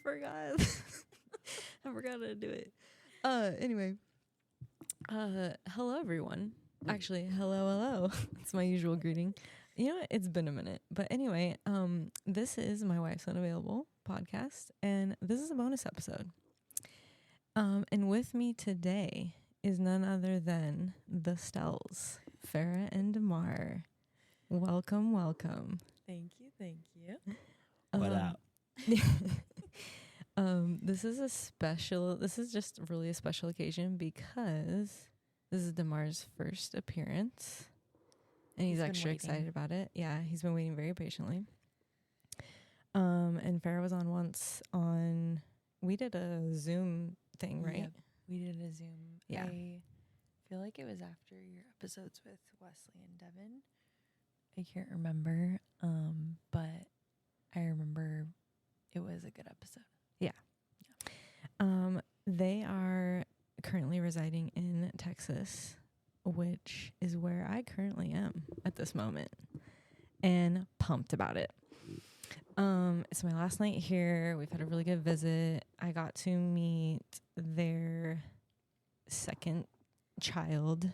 forgot. I forgot how to do it. Anyway. Hello everyone. Actually, hello. It's my usual greeting. You know what? It's been a minute. But anyway, this is my wife's unavailable podcast, and this is a bonus episode. And with me today is none other than the Stells, Farrah and Demar. Welcome. Thank you. What up? This is just really a special occasion because this is Demar's first appearance and he's extra excited about it. Yeah, he's been waiting very patiently. And Farrah was on once we did a Zoom thing, right? Yep, we did a Zoom. Yeah. I feel like it was after your episodes with Wesley and Devin. I can't remember, but I remember it was a good episode. Yeah. They are currently residing in Texas, which is where I currently am at this moment, and pumped about it. It's my last night here. We've had a really good visit. I got to meet their second child,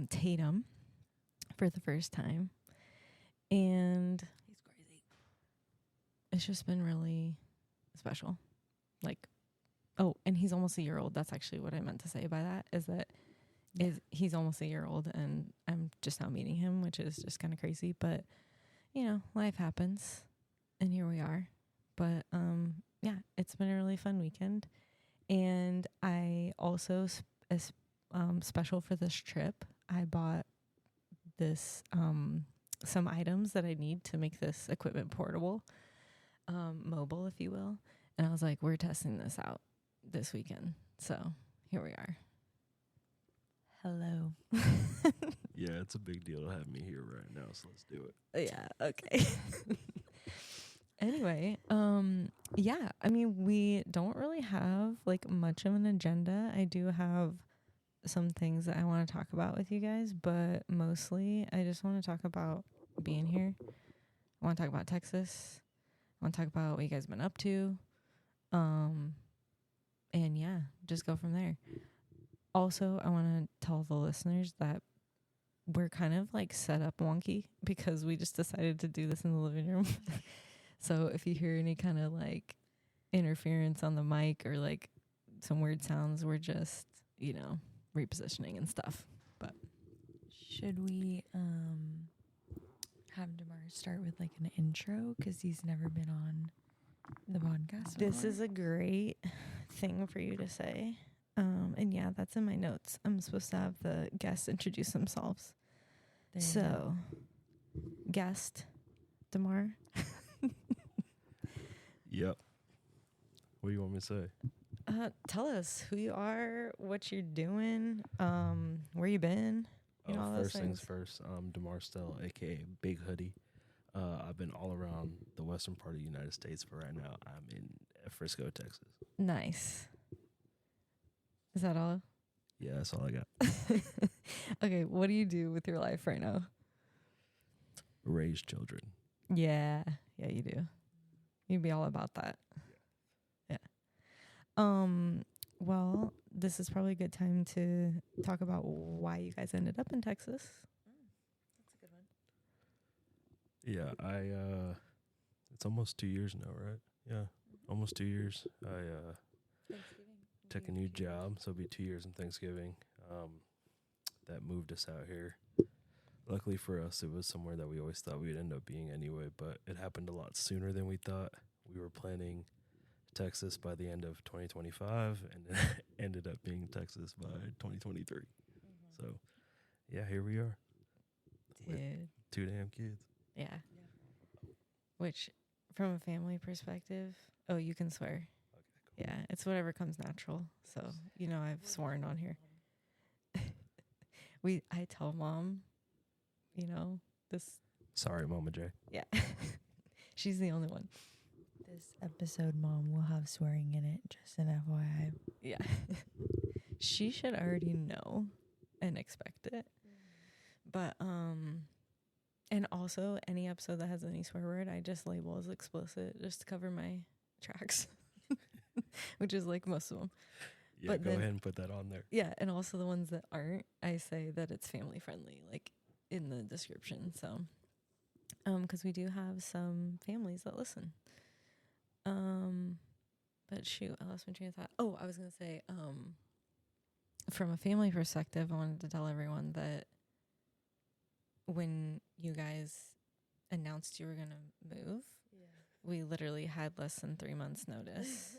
Tatum, for the first time. And He's crazy. it's just been really special. And he's almost a year old. That's actually what I meant to say by that, he's almost a year old, and I'm just now meeting him, which is just kind of crazy. But, life happens, and here we are. But, yeah, it's been a really fun weekend. And I also, special for this trip, I bought this, some items that I need to make this equipment portable, mobile, if you will. And I was like, we're testing this out this weekend. So here we are. Hello. Yeah, it's a big deal to have me here right now, so let's do it. Yeah, okay. Anyway, yeah, I mean, we don't really have much of an agenda. I do have some things that I want to talk about with you guys, but mostly I just want to talk about being here. I want to talk about Texas. I want to talk about what you guys have been up to. And yeah, just go from there. Also, I want to tell the listeners that we're kind of set up wonky because we just decided to do this in the living room. So if you hear any kind of interference on the mic or some weird sounds, we're just, repositioning and stuff. But Should we have Demar start with an intro, because he's never been on the podcast before? this is a great thing for you to say. And yeah, that's in my notes. I'm supposed to have the guests introduce themselves. So, guest, Demar. Yep. What do you want me to say? Tell us who you are, what you're doing, where you been. All those First things things. first, Demar Stell, a.k.a. Big Hoodie. I've been all around the western part of the United States, but right now I'm in Frisco, Texas. Nice. Is that all? Yeah, that's all I got. Okay, what do you do with your life right now? Raise children. Yeah, you do. You'd be all about that. Yeah. Well, this is probably a good time to talk about why you guys ended up in Texas. That's a good one. Yeah, it's almost 2 years now, right? Yeah, almost 2 years. Took a new job, so it'll be 2 years in Thanksgiving. That moved us out here. Luckily for us, it was somewhere that we always thought we'd end up being anyway, but it happened a lot sooner than we thought. We were planning Texas by the end of 2025, and it ended up being Texas by 2023. So, yeah, here we are. With Dude. 2 damn kids. Yeah. Which, from a family perspective, you can swear. Okay, Yeah, it's whatever comes natural. So, I've sworn on here. I tell mom, this. Sorry, Mama J. Yeah. She's the only one. This episode, Mom, will have swearing in it, just an FYI. Yeah. She should already know and expect it. But, and also any episode that has any swear word, I just label as explicit just to cover my tracks, which is like most of them. Yeah, But go then- ahead and put that on there. Yeah, and also the ones that aren't, I say that it's family friendly, like in the description. So, because we do have some families that listen. But shoot, I lost my train of thought. Oh, I was gonna say, from a family perspective, I wanted to tell everyone that when you guys announced you were gonna move, we literally had less than 3 months notice.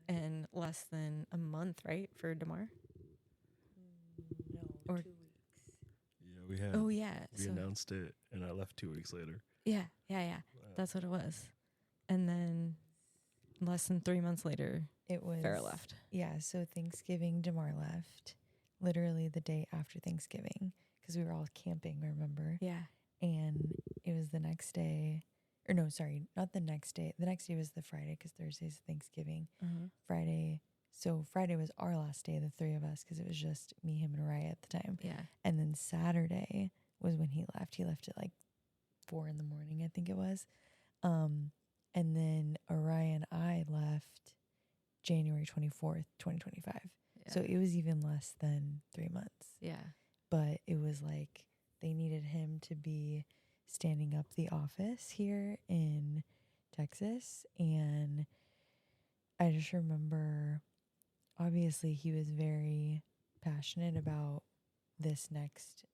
And less than a month, right, for Demar? No, Or- 2 weeks. Yeah, we had. Oh yeah, We so announced it, and I left 2 weeks later. yeah. Wow. That's what it was. And then less than 3 months later, It was Farrah left. Yeah, so Thanksgiving, Demar left literally the day after Thanksgiving because we were all camping, remember? Yeah. And it was the next day, or no, sorry, not the next day. The next day was the Friday because Thursday's Thanksgiving. Friday, so Friday was our last day, the three of us, because it was just me, him, and Araya at the time. Yeah. And then Saturday was when he left. He left at like 4 a.m, I think it was. And then Araya and I left January 24th, 2025. Yeah. So it was even less than 3 months. Yeah. But it was like they needed him to be standing up the office here in Texas. And I just remember, obviously, he was very passionate about this next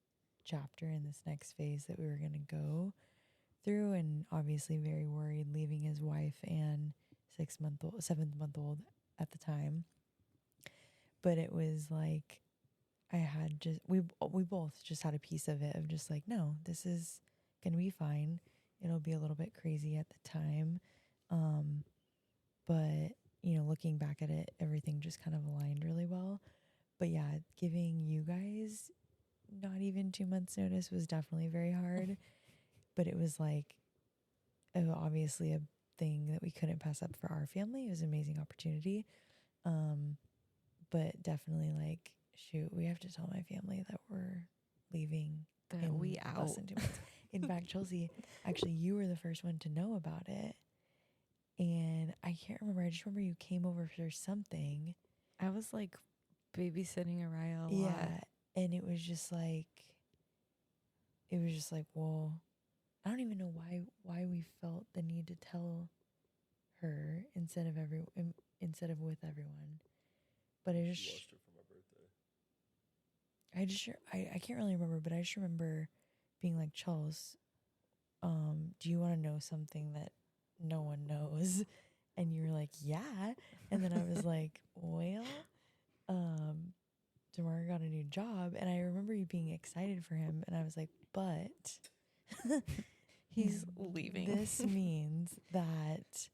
chapter and this next phase that we were going to go through, and obviously very worried leaving his wife and 7-month-old at the time. But it was like I had just we both just had a piece of it of just like, no, this is gonna be fine. It'll be a little bit crazy at the time, but looking back at it, everything just kind of aligned really well. But yeah, giving you guys not even 2 months notice was definitely very hard. But it was like obviously a thing that we couldn't pass up for our family. It was an amazing opportunity. But definitely like, shoot, we have to tell my family that we're leaving That in we less out. than 2 months. In fact, Chelsea, actually, you were the first one to know about it. And I can't remember. I just remember you came over for something. I was like babysitting Araya a lot. Yeah. And it was just like, well, I don't even know why we felt the need to tell her instead of with everyone. But I just She watched it for my birthday. I can't really remember, but I just remember being like, Charles, do you want to know something that no one knows? And you were like, yeah. And then I was like, well, Demar got a new job. And I remember you being excited for him. And I was like, but He's leaving. This means that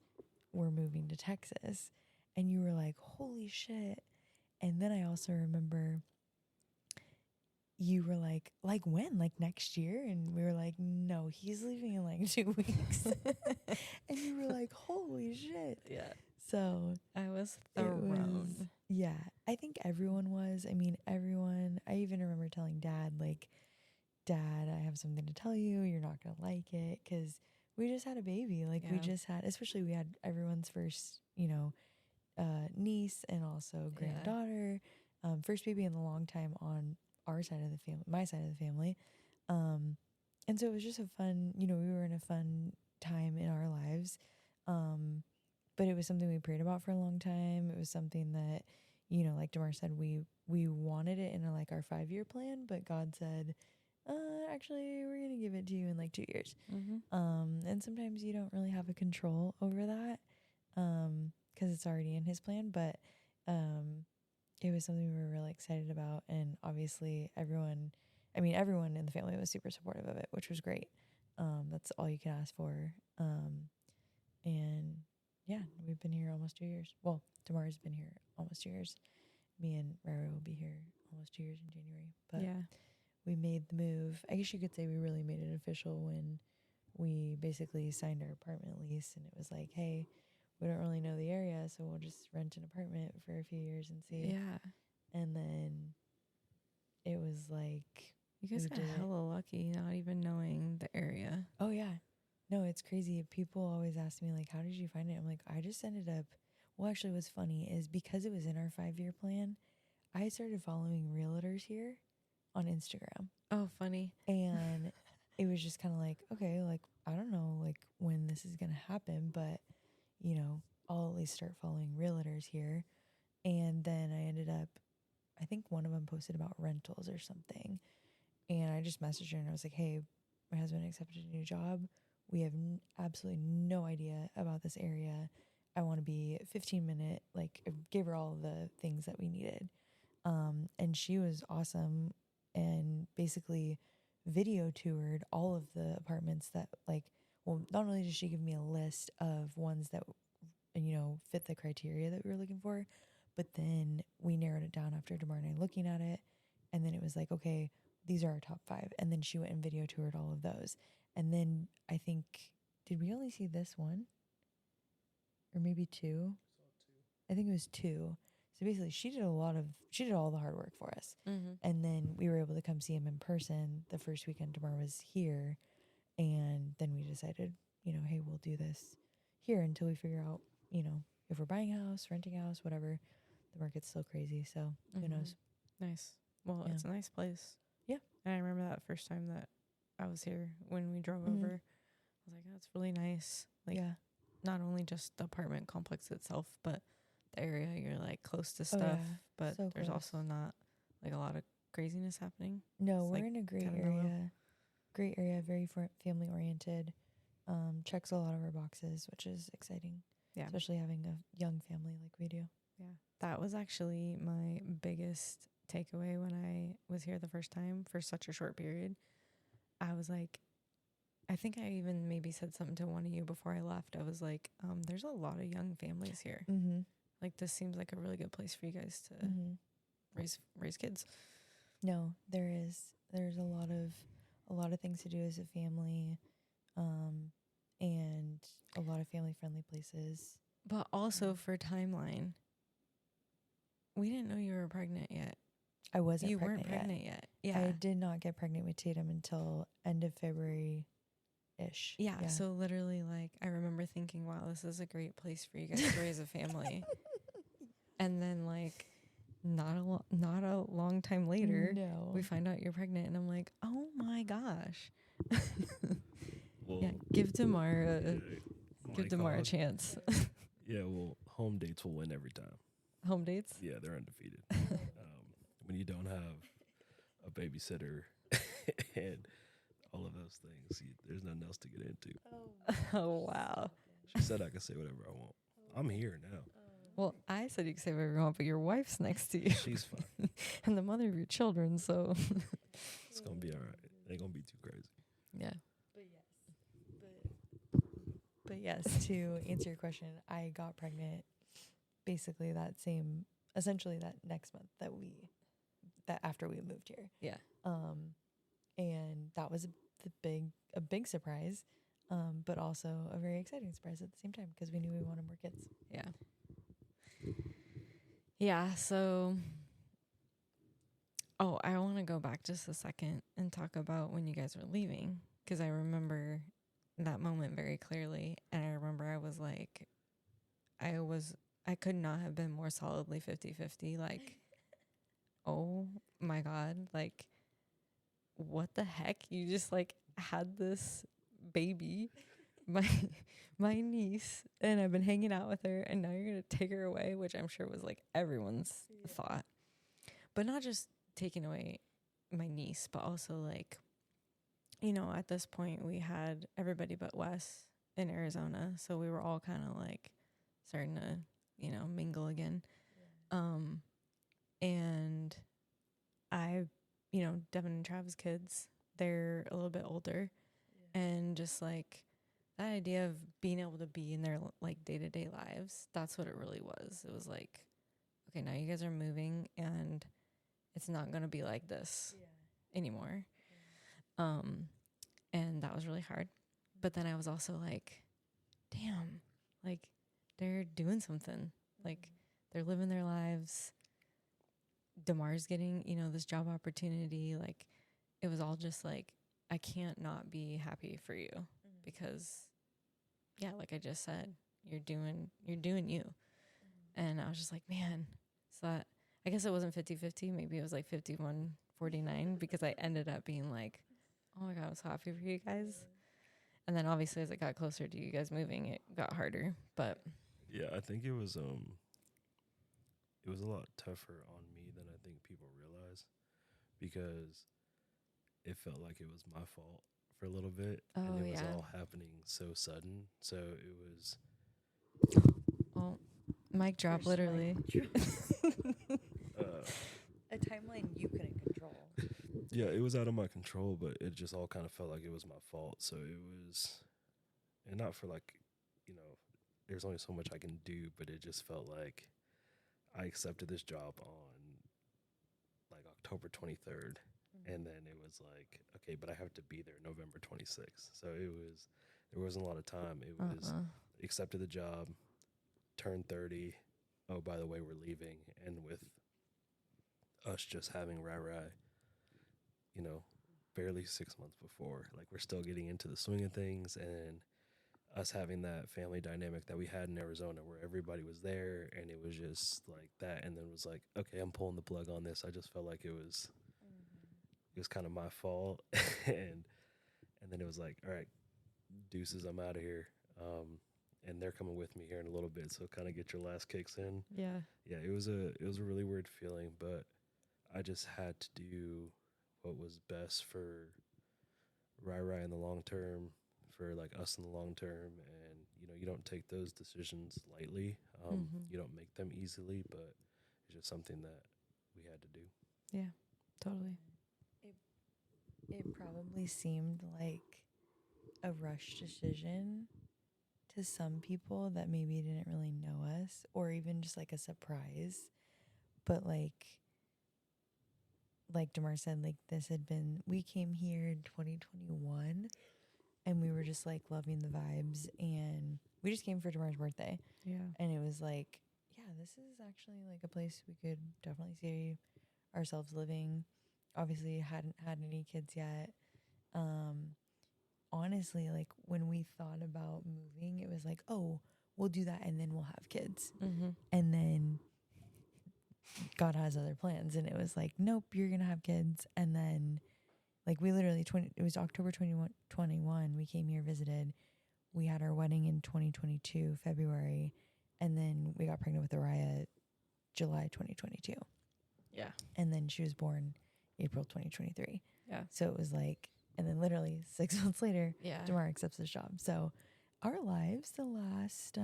we're moving to Texas. And you were like, holy shit. And then I also remember you were like when? Like next year? And we were like, no, he's leaving in like 2 weeks. And you were like, holy shit. Yeah. So I was it thrown. was, yeah, I think everyone was. I mean, everyone, I even remember telling Dad, like, Dad, I have something to tell you. You're not going to like it. Because we just had a baby. Like, we Yeah. just had, especially we had everyone's first, niece and also granddaughter. First baby in a long time on our side of the family, my side of the family. And so it was just a fun, we were in a fun time in our lives. But it was something we prayed about for a long time. It was something that, like Demar said, we wanted it in our 5-year plan, but God said, actually, we're going to give it to you in 2 years. Mm-hmm. And sometimes you don't really have a control over that, because it's already in his plan. But, it was something we were really excited about. And obviously everyone in the family was super supportive of it, which was great. That's all you can ask for. And yeah, we've been here almost 2 years. Well, Damar's been here almost 2 years. Me and Rara will be here almost 2 years in January. But Yeah. we made the move. I guess you could say we really made it official when we basically signed our apartment lease, and it was like, hey, we don't really know the area, so we'll just rent an apartment for a few years and see. Yeah. And then it was like, You guys we got did it. hella lucky not even knowing the area. Oh yeah, No, it's crazy. People always ask me, like, how did you find it? I'm like, I just ended up, well, actually, what's funny is because it was in our 5-year plan, I started following realtors here on Instagram. Oh, funny. And it was just kind of like, okay, like, I don't know, like, when this is going to happen, but, you know, I'll at least start following realtors here. And then I ended up, I think one of them posted about rentals or something. And I just messaged her and I was like, hey, my husband accepted a new job. We have absolutely no idea about this area. I want to be 15-minute, like, I gave her all the things that we needed. And she was awesome and basically video toured all of the apartments that, like, well, not only did she give me a list of ones that, you know, fit the criteria that we were looking for, but then we narrowed it down after Demar and I looking at it. And then it was like, okay, these are our top 5. And then she went and video toured all of those. And then I think, did we only see this one? Or maybe 2? I think it was 2. So basically she did all the hard work for us. Mm-hmm. And then we were able to come see him in person the first weekend Demar was here. And then we decided, you know, hey, we'll do this here until we figure out, you know, if we're buying a house, renting a house, whatever. The market's still crazy. So who knows? Nice. Well, Yeah. it's a nice place. Yeah. And I remember that first time that I was here when we drove over. I was like, oh, it's really nice. Like, yeah. not only just the apartment complex itself, but the area, you're like close to stuff, yeah. but So there's close. also not like a lot of craziness happening. No, It's we're like in a great kinda mellow. area. Great area, very family oriented. Checks a lot of our boxes, which is exciting. Yeah. Especially having a young family like we do. Yeah. That was actually my biggest takeaway when I was here the first time for such a short period. I was like, I think I even maybe said something to one of you before I left. I was like, there's a lot of young families here. Mm-hmm. Like, this seems like a really good place for you guys to raise kids. No, there's a lot of things to do as a family, and a lot of family friendly places. But also for timeline, we didn't know you were pregnant yet. I wasn't You pregnant weren't pregnant yet. Yeah. I did not get pregnant with Tatum until end of February ish. Yeah. So literally, like, I remember thinking, wow, this is a great place for you guys to raise a family. And then, like, not a long time later, we find out you're pregnant, and I'm like, oh my gosh. Well, Yeah, give Demar a chance. Yeah, well, home dates will win every time. Home dates? Yeah, they're undefeated. When you don't have a babysitter and all of those things, there's nothing else to get into. Oh, wow. She said I can say whatever I want. I'm here now. Well, I said you can say whatever you want, but your wife's next to you. She's fine. And the mother of your children, so. It's going to be all right. It ain't going to be too crazy. Yeah. But yes, to answer your question, I got pregnant basically essentially that next month that after we moved here. Yeah. And that was a big surprise, but also a very exciting surprise at the same time because we knew we wanted more kids. Yeah. Yeah, so I want to go back just a second and talk about when you guys were leaving, because I remember that moment very clearly, and I remember I was like, I could not have been more solidly 50-50, like, oh my God, like, what the heck? You just, like, had this baby, my niece, and I've been hanging out with her, and now you're going to take her away, which I'm sure was, like, everyone's thought. But not just taking away my niece, but also, like, you know, at this point, we had everybody but Wes in Arizona, so we were all kind of, like, starting to, you know, mingle again. And I, you know, Devin and Travis' kids, they're a little bit older, and just, like, that idea of being able to be in their, like, day-to-day lives, that's what it really was. It was like, okay, now you guys are moving, and it's not going to be like this anymore. And that was really hard. But then I was also like, damn, like, they're doing something. Like, they're living their lives. Demar's getting, you know, this job opportunity. Like, it was all just like, I can't not be happy for you. because, yeah, like I just said, you're doing you. And I was just like, man, so that, I guess it wasn't 50-50. Maybe it was like 51-49 because I ended up being like, oh my God, I'm so happy for you guys. And then obviously as it got closer to you guys moving, it got harder. But Yeah, I think it was a lot tougher on me than I think people realize, because it felt like it was my fault for a little bit, and it was all happening so sudden. So it was well, mic drop, First literally. A timeline you couldn't control. yeah, it was out of my control, but it just all kind of felt like it was my fault. So it was, and not for like, there's only so much I can do, but it just felt like I accepted this job on like October 23rd. And then it was like, okay, but I have to be there November 26th. So there wasn't a lot of time. It was accepted the job, turned 30. Oh, by the way, we're leaving. And with us just having Rai, barely 6 months before, like we're still getting into the swing of things, and us having that family dynamic that we had in Arizona where everybody was there and it was just like that. And then it was like, okay, I'm pulling the plug on this. I just felt like it was kind of my fault. and then it was like, all right, deuces, I'm out of here. And they're coming with me here in a little bit, so kind of get your last kicks in. Yeah. It was a really weird feeling, but I just had to do what was best for Rai in the long term, for like us in the long term. And you don't take those decisions lightly. You don't make them easily, but it's just something that we had to do. Yeah, totally. It probably seemed like a rushed decision to some people that maybe didn't really know us, or even just like a surprise. But like Demar said, like we came here in 2021 and we were just like loving the vibes, and we just came for Demar's birthday. Yeah. And it was like, yeah, this is actually like a place we could definitely see ourselves living. Obviously hadn't had any kids yet. Honestly, like when we thought about moving, it was like, oh, we'll do that and then we'll have kids. And then God has other plans, and it was like, nope, you're gonna have kids. And then like we literally it was October 21 we came here, visited. We had our wedding in 2022 February, and then we got pregnant with Araya July 2022. Yeah. And then she was born April 2023. Yeah. So it was like, and then literally 6 months later, Demar accepts this job. So our lives the last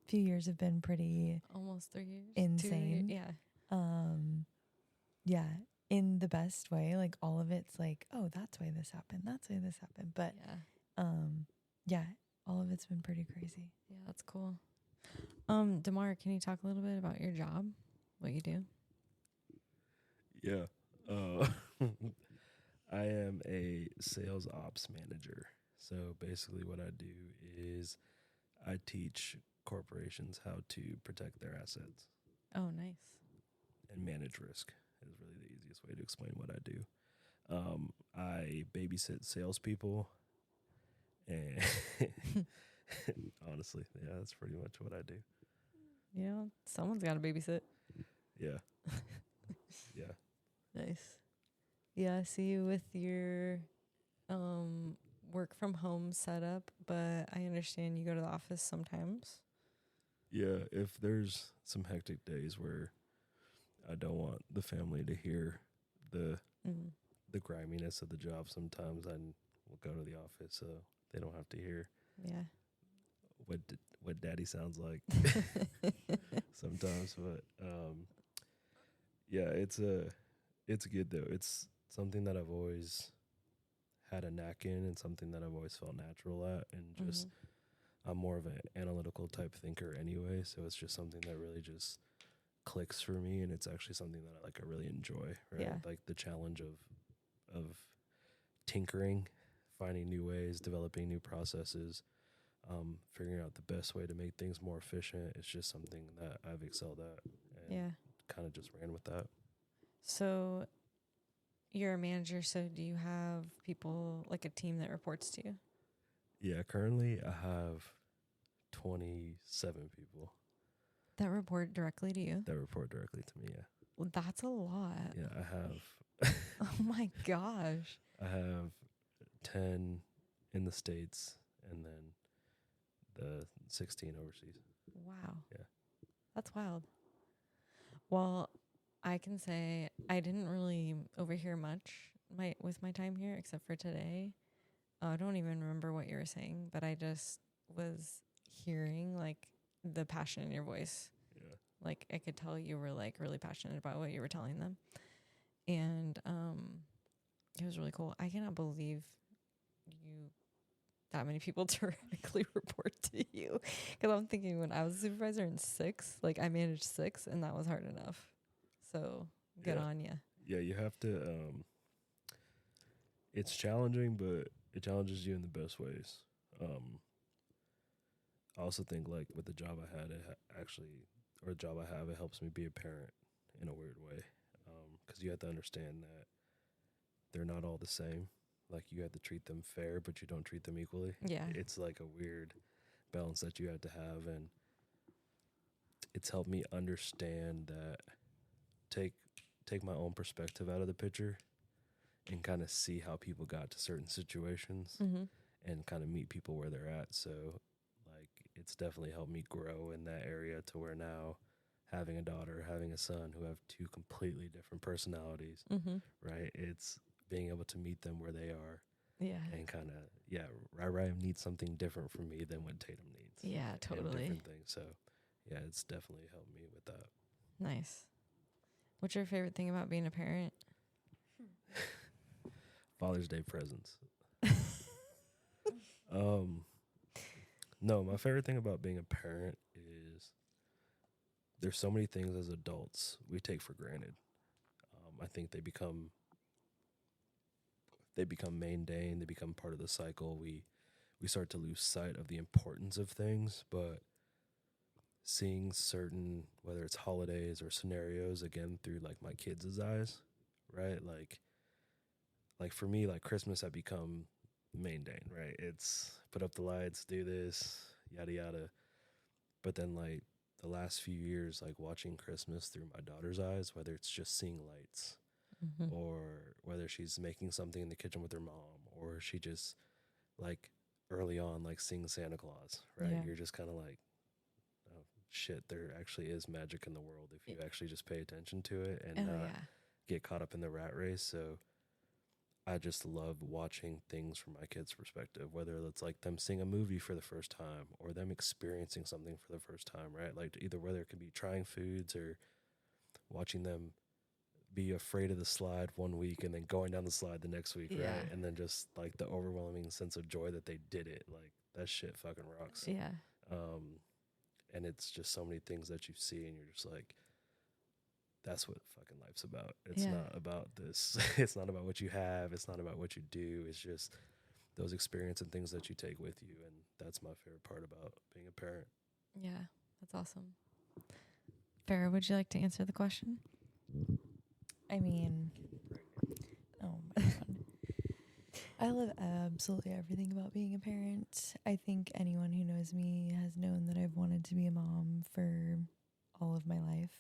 few years have been pretty almost 3 years. insane. 2 years, yeah. Yeah, in the best way. Like all of it's like, oh, that's why this happened. That's why this happened. But yeah, all of it's been pretty crazy. Yeah, that's cool. Demar, can you talk a little bit about your job? What you do? Yeah. I am a sales ops manager. So basically what I do is I teach corporations how to protect their assets. Oh, nice. And manage risk is really the easiest way to explain what I do. I babysit salespeople, and honestly, yeah, that's pretty much what I do. Yeah, someone's got to babysit. Yeah. Yeah. Nice. Yeah, I see you with your work from home setup, but I understand you go to the office sometimes. Yeah, if there's some hectic days where I don't want the family to hear the griminess of the job, sometimes I will go to the office so they don't have to hear what daddy sounds like sometimes. But yeah, it's good though. It's something that I've always had a knack in, and something that I've always felt natural at, and just I'm more of an analytical type thinker anyway, so it's just something that really just clicks for me, and it's actually something that I really enjoy, right? Yeah. Like the challenge of tinkering, finding new ways, developing new processes, figuring out the best way to make things more efficient. It's just something that I've excelled at, and kind of just ran with that. So you're a manager, so do you have people, like a team that reports to you? Yeah, currently I have 27 people That report directly to you? that report directly to me. Yeah. Well, that's a lot. Yeah, I have Oh my gosh. I have 10 in the States and then the 16 overseas. Wow. Yeah. That's wild. Well, I can say I didn't really overhear much with my time here except for today. I don't even remember what you were saying, but I just was hearing like the passion in your voice. Yeah. Like I could tell you were like really passionate about what you were telling them. And it was really cool. I cannot believe you that many people directly report to you. Because I'm thinking when I was a supervisor in 6, like I managed 6 and that was hard enough. So good Yeah. on you. Yeah, you have to it's challenging, but it challenges you in the best ways. I also think like with the job I had, or the job I have, it helps me be a parent in a weird way. Because you have to understand that they're not all the same. Like you have to treat them fair, but you don't treat them equally. Yeah. It's like a weird balance that you have to have, and it's helped me understand that take my own perspective out of the picture and kind of see how people got to certain situations Mm-hmm. and kind of meet people where they're at. So like it's definitely helped me grow in that area to where now having a daughter, having a son who have two completely different personalities, Mm-hmm. right? It's being able to meet them where they are Yeah. and kind of, Rai needs something different from me than what Tatum needs. Yeah, And totally. different things. So yeah, it's definitely helped me with that. Nice. What's your favorite thing about being a parent? Father's Day presents. No, my favorite thing about being a parent is there's so many things as adults we take for granted. I think they become mundane. They become part of the cycle. We start to lose sight of the importance of things, but seeing certain, whether it's holidays or scenarios, again through like my kids' eyes, right? Like for me, like Christmas had become mundane, right? It's put up the lights, do this, yada yada. But then like the last few years, like watching Christmas through my daughter's eyes, whether it's just seeing lights Mm-hmm. or whether she's making something in the kitchen with her mom, or she just like early on like seeing Santa Claus, right? Yeah. You're just kind of like, oh shit, there actually is magic in the world if you actually just pay attention to it and Oh, not yeah. get caught up in the rat race. So I just love watching things from my kids' perspective, whether it's like them seeing a movie for the first time or them experiencing something for the first time, right? Like either whether it could be trying foods or watching them be afraid of the slide one week and then going down the slide the next week, Yeah. right? And then just like the overwhelming sense of joy that they did it. Like that shit fucking rocks. Yeah. And it's just so many things that you see and you're just like, that's what fucking life's about. It's Yeah. not about this. It's not about what you have. It's not about what you do. It's just those experiences and things that you take with you. And that's my favorite part about being a parent. Yeah. That's awesome. Farrah, would you like to answer the question? I mean, oh my God. I love absolutely everything about being a parent. I think anyone who knows me has known that I've wanted to be a mom for all of my life.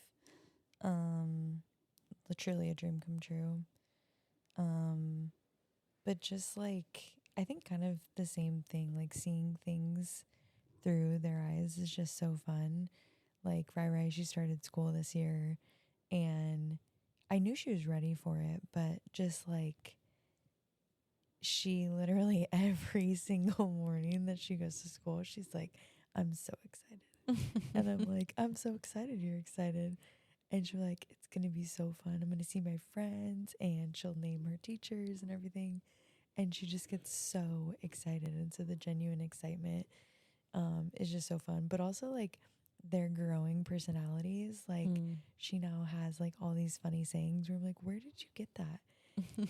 Literally a dream come true. But just like, I think kind of the same thing, like seeing things through their eyes is just so fun. Like Rai, she started school this year and I knew she was ready for it, but just like she literally every single morning that she goes to school, she's like, I'm so excited. And I'm like, I'm so excited you're excited. And she's like, it's going to be so fun. I'm going to see my friends and she'll name her teachers and everything. And she just gets so excited. And so the genuine excitement is just so fun. But also like their growing personalities. Like she now has like all these funny sayings where I'm like, where did you get that?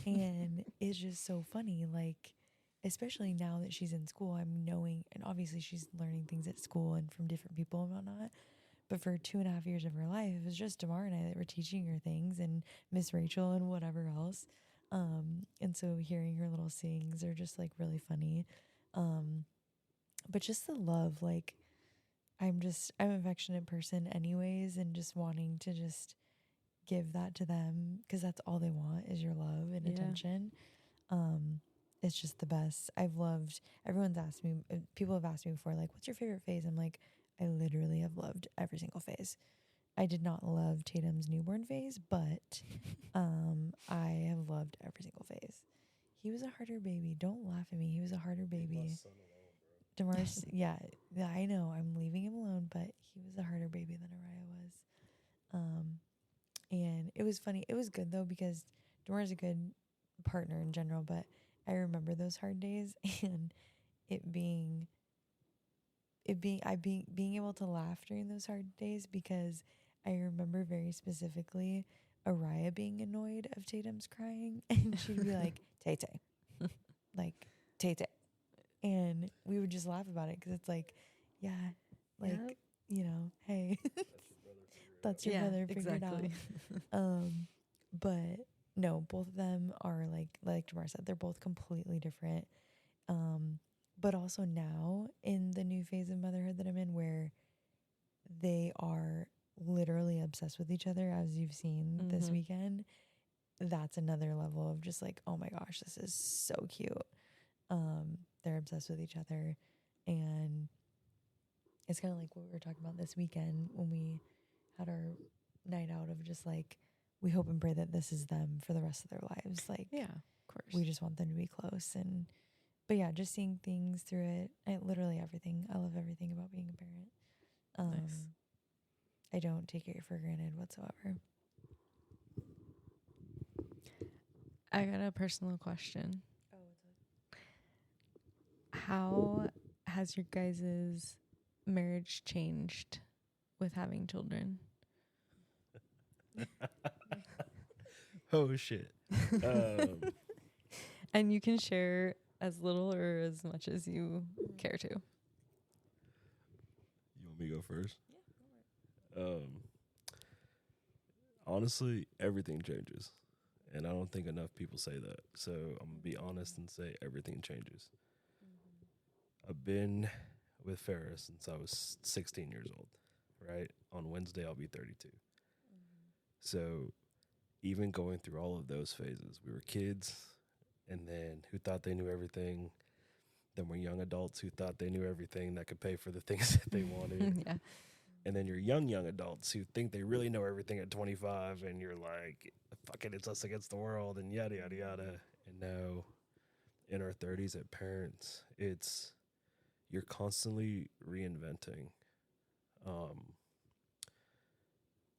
And it's just so funny. Like, especially now that she's in school, I'm knowing, and obviously she's learning things at school and from different people and whatnot. But for 2.5 years of her life, it was just Demar and I that were teaching her things and Miss Rachel and whatever else. And so hearing her little sayings are just like really funny. but just the love, like I'm an affectionate person anyways, and just wanting to just give that to them because that's all they want is your love and Yeah. attention. It's just the best. People have asked me before, like, what's your favorite phase? I'm like, I literally have loved every single phase. I did not love Tatum's newborn phase, but I have loved every single phase. He was a harder baby. Don't laugh at me. He was a harder baby. Demar's, yeah, I know. I'm leaving him alone, but he was a harder baby than Araya was. And it was funny. It was good though because Demar's a good partner in general, but I remember those hard days and being able to laugh during those hard days because I remember very specifically Araya being annoyed of Tatum's crying and she'd be like, Tay Tay, like Tay Tay. And we would just laugh about it because it's like, yeah, like, Yep. you know, hey, that's your brother figured exactly. out. But no, both of them are like Demar said, they're both completely different. But also now in the new phase of motherhood that I'm in where they are literally obsessed with each other, as you've seen this weekend, that's another level of just like, oh my gosh, this is so cute. They're obsessed with each other, and it's kind of like what we were talking about this weekend when we had our night out of just like, we hope and pray that this is them for the rest of their lives. Like, Yeah, of course. we just want them to be close. But yeah, just seeing things through it, literally everything. I love everything about being a parent. Nice. I don't take it for granted whatsoever. I got a personal question. How has your guys' marriage changed with having children? Oh shit. And you can share as little or as much as you care to. You want me to go first? Yeah. Honestly, everything changes. And I don't think enough people say that. So I'm going to be honest and say everything changes. I've been with Farrah since I was 16 years old, right? On Wednesday, I'll be 32. So even going through all of those phases, we were kids, and then who thought they knew everything. Then we're young adults who thought they knew everything that could pay for the things that they wanted. Yeah. And then you're young adults who think they really know everything at 25, and you're like, fuck it, it's us against the world, and yada, yada, yada. And now in our 30s at parents, you're constantly reinventing.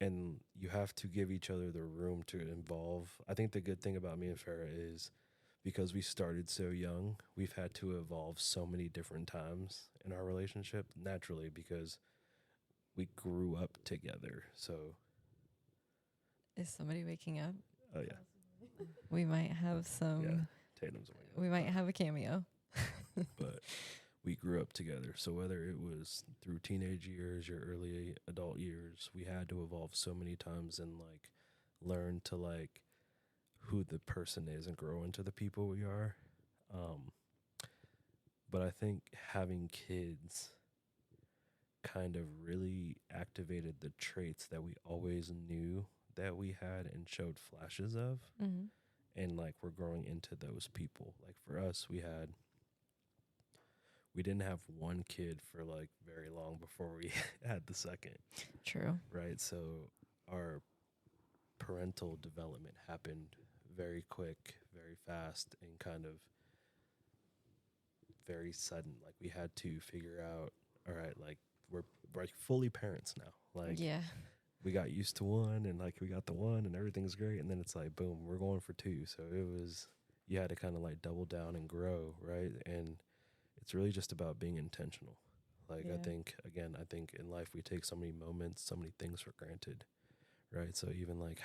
And you have to give each other the room to evolve. I think the good thing about me and Farrah is because we started so young, we've had to evolve so many different times in our relationship naturally because we grew up together. So, Is somebody waking up? oh yeah, We might have some. yeah. Tatum's awake. We might have a cameo. But we grew up together. So whether it was through teenage years, your early adult years, we had to evolve so many times and like learn to like who the person is and grow into the people we are. But I think having kids kind of really activated the traits that we always knew that we had and showed flashes of. Mm-hmm. And like we're growing into those people. Like for us, we didn't have one kid for like very long before we had the second. True. Right. So our parental development happened very quick, very fast, and kind of very sudden. Like we had to figure out, all right, like we're like fully parents now. Like Yeah. we got used to one and like we got the one and everything's great. And then it's like, boom, we're going for two. So you had to kind of like double down and grow. Right. And it's really just about being intentional. Like, Yeah. I think in life we take so many moments, so many things for granted, right? So even like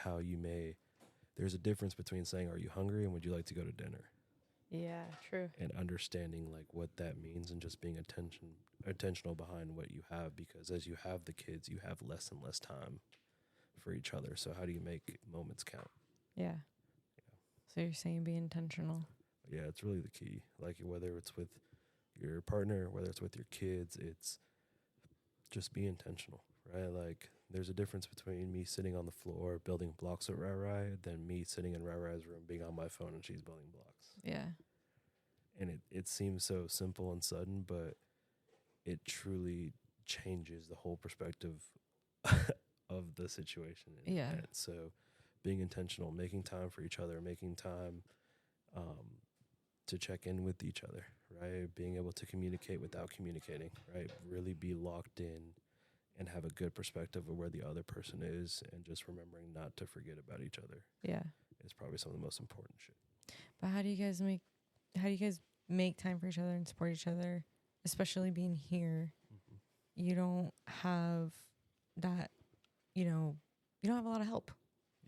there's a difference between saying, are you hungry and would you like to go to dinner? Yeah, true. And understanding like what that means and just being intentional behind what you have, because as you have the kids, you have less and less time for each other. So how do you make moments count? Yeah. So you're saying be intentional. Yeah, it's really the key. Like whether it's with your partner, whether it's with your kids, it's just be intentional, right? Like there's a difference between me sitting on the floor building blocks with Rai than me sitting in Rai's room being on my phone and she's building blocks. Yeah. And it seems so simple and sudden, but it truly changes the whole perspective of the situation. Yeah. And so being intentional, making time for each other, making time to check in with each other, right? Being able to communicate without communicating, right? Really be locked in and have a good perspective of where the other person is, and just remembering not to forget about each other. Yeah. Is probably some of the most important shit. But how do you guys make time for each other and support each other, especially being here? Mm-hmm. You don't have that, you don't have a lot of help.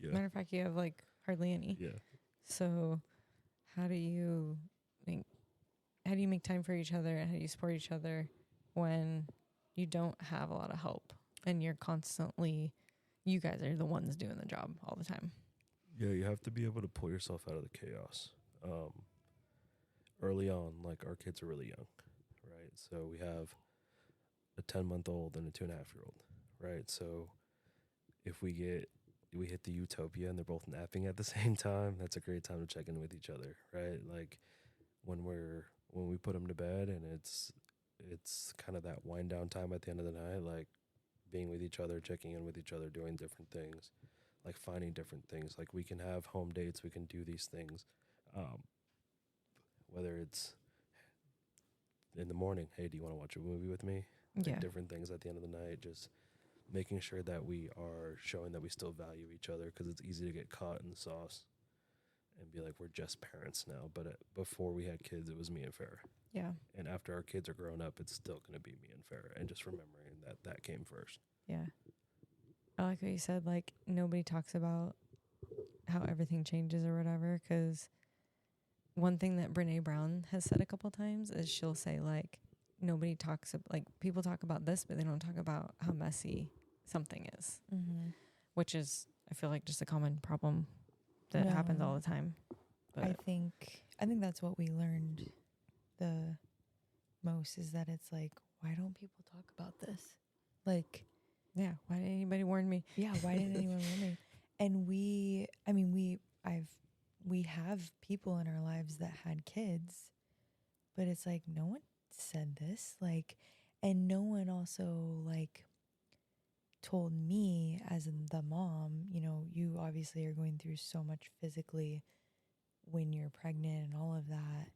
Yeah. Matter of fact, you have like hardly any. Yeah. So how do you make time for each other, and how do you support each other when you don't have a lot of help and you guys are the ones doing the job all the time? Yeah, you have to be able to pull yourself out of the chaos. Early on, like our kids are really young, right? So we have a 10-month-old and a 2.5-year-old, right? So if we hit the utopia and they're both napping at the same time, that's a great time to check in with each other, right? Like when we put them to bed and it's kind of that wind down time at the end of the night, like being with each other, checking in with each other, doing different things, like finding different things. Like we can have home dates, we can do these things. Whether it's in the morning, hey, do you want to watch a movie with me? Like Yeah. different things at the end of the night, just making sure that we are showing that we still value each other, because it's easy to get caught in the sauce and be like, we're just parents now. But before we had kids, it was me and Farrah. Yeah. And after our kids are grown up, it's still going to be me and Farrah. And just remembering that came first. Yeah. I like what you said, like nobody talks about how everything changes or whatever, because one thing that Brene Brown has said a couple times is she'll say like people talk about this, but they don't talk about how messy something is, which is, I feel like, just a common problem that happens all the time. But I think that's what we learned the most, is that it's like, why don't people talk about this? Like, yeah, why didn't anybody warn me? Yeah, why didn't anyone warn me? And we have people in our lives that had kids, but it's like no one said this, like, and no one also like told me as in the mom, you obviously are going through so much physically when you're pregnant and all of that,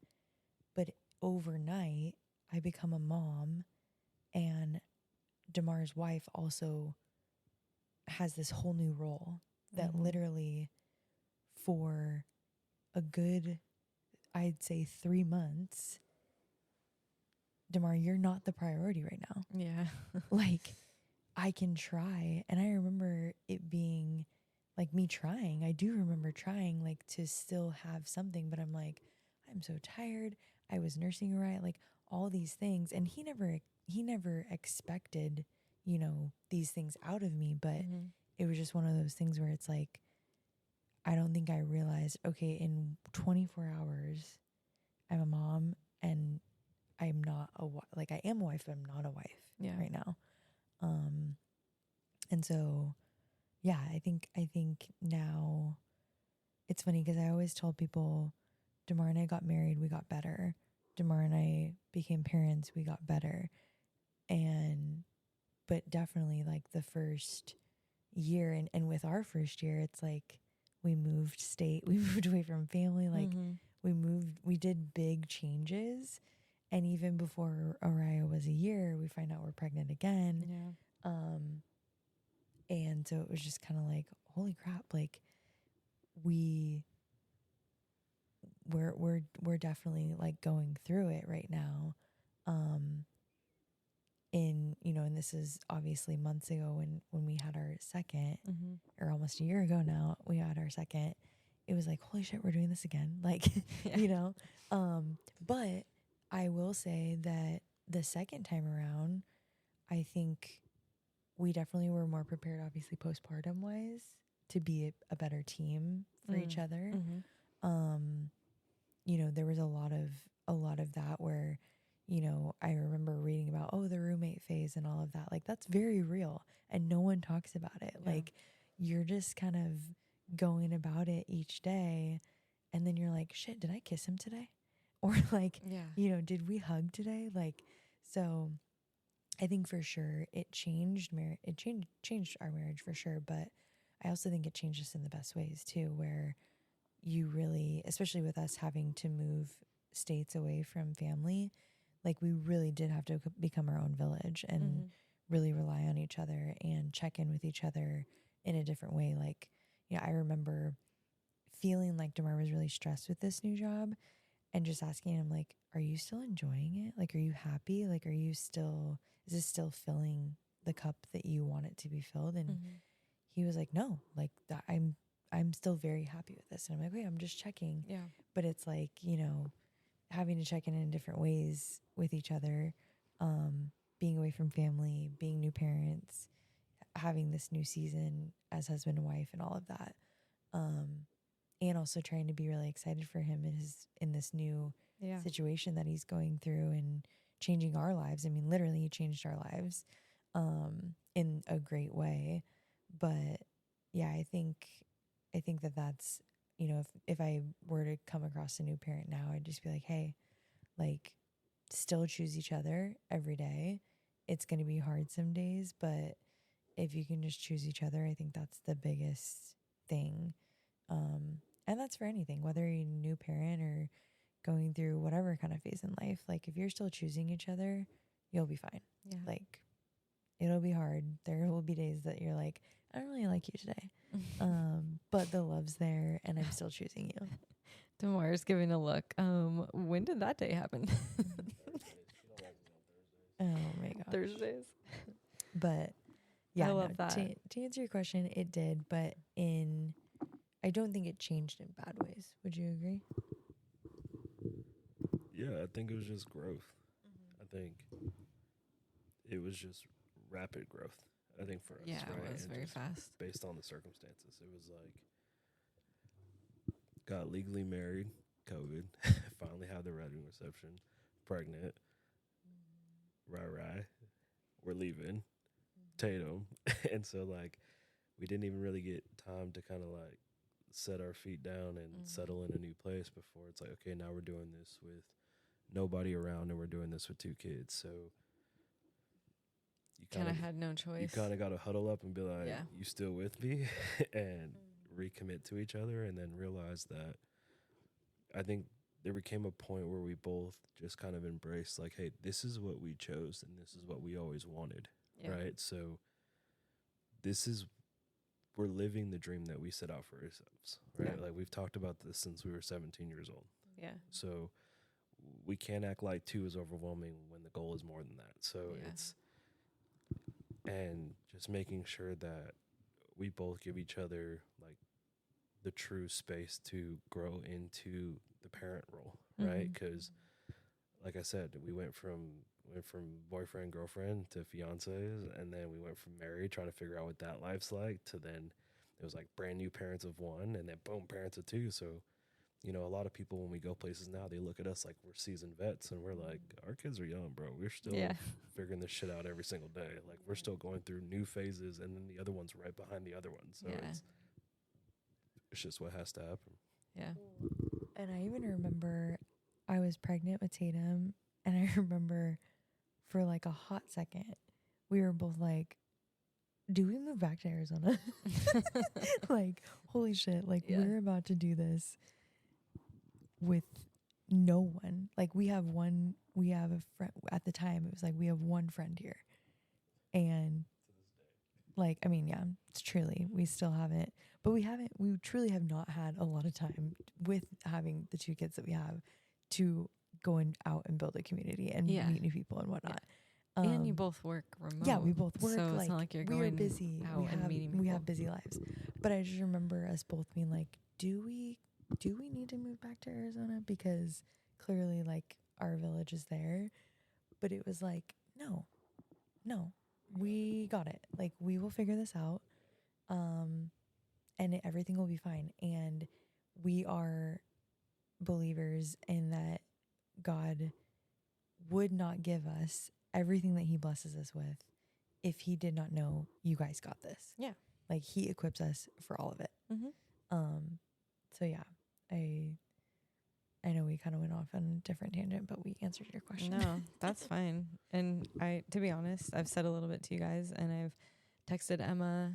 but overnight I become a mom, and Demar's wife also has this whole new role that literally for a good, I'd say 3 months, Demar, you're not the priority right now. Yeah. Like, I can try. And I remember it being like me trying. I do remember trying, like, to still have something, but I'm like, I'm so tired. I was nursing right, like all these things. And he never expected, these things out of me, but it was just one of those things where it's like, I don't think I realized, okay, in 24 hours, I'm a mom and I'm not like I am a wife, but I'm not a wife right now. And so, yeah, I think now it's funny because I always told people, Demar and I got married, we got better. Demar and I became parents, we got better. But definitely like the first year and with our first year, it's like we moved state, we moved away from family, like we did big changes. And even before Araya was a year, we find out we're pregnant again. Yeah. And so it was just kind of like, holy crap, like we're definitely like going through it right now. And this is obviously months ago when we had our second, or almost a year ago now, we had our second. It was like, holy shit, we're doing this again. Like, but I will say that the second time around, I think we definitely were more prepared, obviously postpartum wise, to be a better team for each other. There was a lot of that where, you know, I remember reading about, oh, the roommate phase and all of that. Like, that's very real. And no one talks about it. Yeah. Like, you're just kind of going about it each day. And then you're like, shit, did I kiss him today? Or like, Yeah. you know, did we hug today? Like, so I think for sure it changed changed our marriage for sure. But I also think it changed us in the best ways too, where you really, especially with us having to move states away from family, like we really did have to become our own village and really rely on each other and check in with each other in a different way. Like, you know, I remember feeling like Demar was really stressed with this new job and just asking him, like, are you still enjoying it? Like, are you happy? Like, is this still filling the cup that you want it to be filled? And he was like, no, like that, I'm still very happy with this. And I'm like, wait, I'm just checking. Yeah. But it's like, you know, having to check in different ways with each other, being away from family, being new parents, having this new season as husband and wife and all of that. And also trying to be really excited for him in this new situation that he's going through and changing our lives. I mean, literally he changed our lives in a great way. But yeah, I think that that's, you know, if I were to come across a new parent now, I'd just be like, hey, like, still choose each other every day. It's going to be hard some days, but if you can just choose each other, I think that's the biggest thing. And that's for anything, whether you're a new parent or going through whatever kind of phase in life. Like, if you're still choosing each other, you'll be fine. Yeah. Like, it'll be hard. There will be days that you're like, I don't really like you today. But the love's there and I'm still choosing you. Demar's giving a look. When did that day happen? Oh my gosh. Thursdays. But yeah, I love that. To answer your question, it did, but I don't think it changed in bad ways. Would you agree? Yeah, I think it was just growth. I think it was just rapid growth. I think for us, Yeah, right? it was And very just fast. based on the circumstances. It was like got legally married, COVID, finally had the wedding reception, pregnant, right, we're leaving, Tatum, and so like we didn't even really get time to kind of like set our feet down and settle in a new place before it's like, okay, now we're doing this with nobody around and we're doing this with 2 kids. So you Kind of had no choice. You kind of got to huddle up and be like, Yeah. you still with me? And recommit to each other, and then realize that I think there became a point where we both just kind of embraced like, hey, this is what we chose and this is what we always wanted. Yeah. Right? So we're living the dream that we set out for ourselves, right? Yeah. Like we've talked about this since we were 17 years old. Yeah. So we can't act like 2 is overwhelming when the goal is more than that. So and just making sure that we both give each other like the true space to grow into the parent role, right? Because like I said, we went from boyfriend, girlfriend to fiancés, and then we went from married, trying to figure out what that life's like, to then it was like brand new parents of 1, and then boom, parents of 2. So, you know, a lot of people when we go places now, they look at us like we're seasoned vets, and we're like, our kids are young, bro. We're still figuring this shit out every single day. Like we're still going through new phases, and then the other one's right behind the other one. So it's just what has to happen. Yeah. And I even remember I was pregnant with Tatum, and I remember for like a hot second, we were both like, do we move back to Arizona? Like, holy shit, like we're about to do this with no one. Like we have a friend at the time, it was like we have one friend here. And like, I mean, yeah, it's truly, we still haven't, but we truly have not had a lot of time with having the 2 kids that we have to go out and build a community and meet new people and whatnot. And you both work remote. Yeah, we both work. So like, it's not like you're we going are busy. out and meeting people. We have busy lives. But I just remember us both being like, do we need to move back to Arizona? Because clearly like our village is there. But it was like, no, we got it. Like we will figure this out. And everything will be fine. And we are believers in that God would not give us everything that he blesses us with if he did not know you guys got this. Yeah. Like, he equips us for all of it. So yeah, I know we kind of went off on a different tangent, but we answered your question. No, that's fine. And to be honest, I've said a little bit to you guys, and I've texted Emma,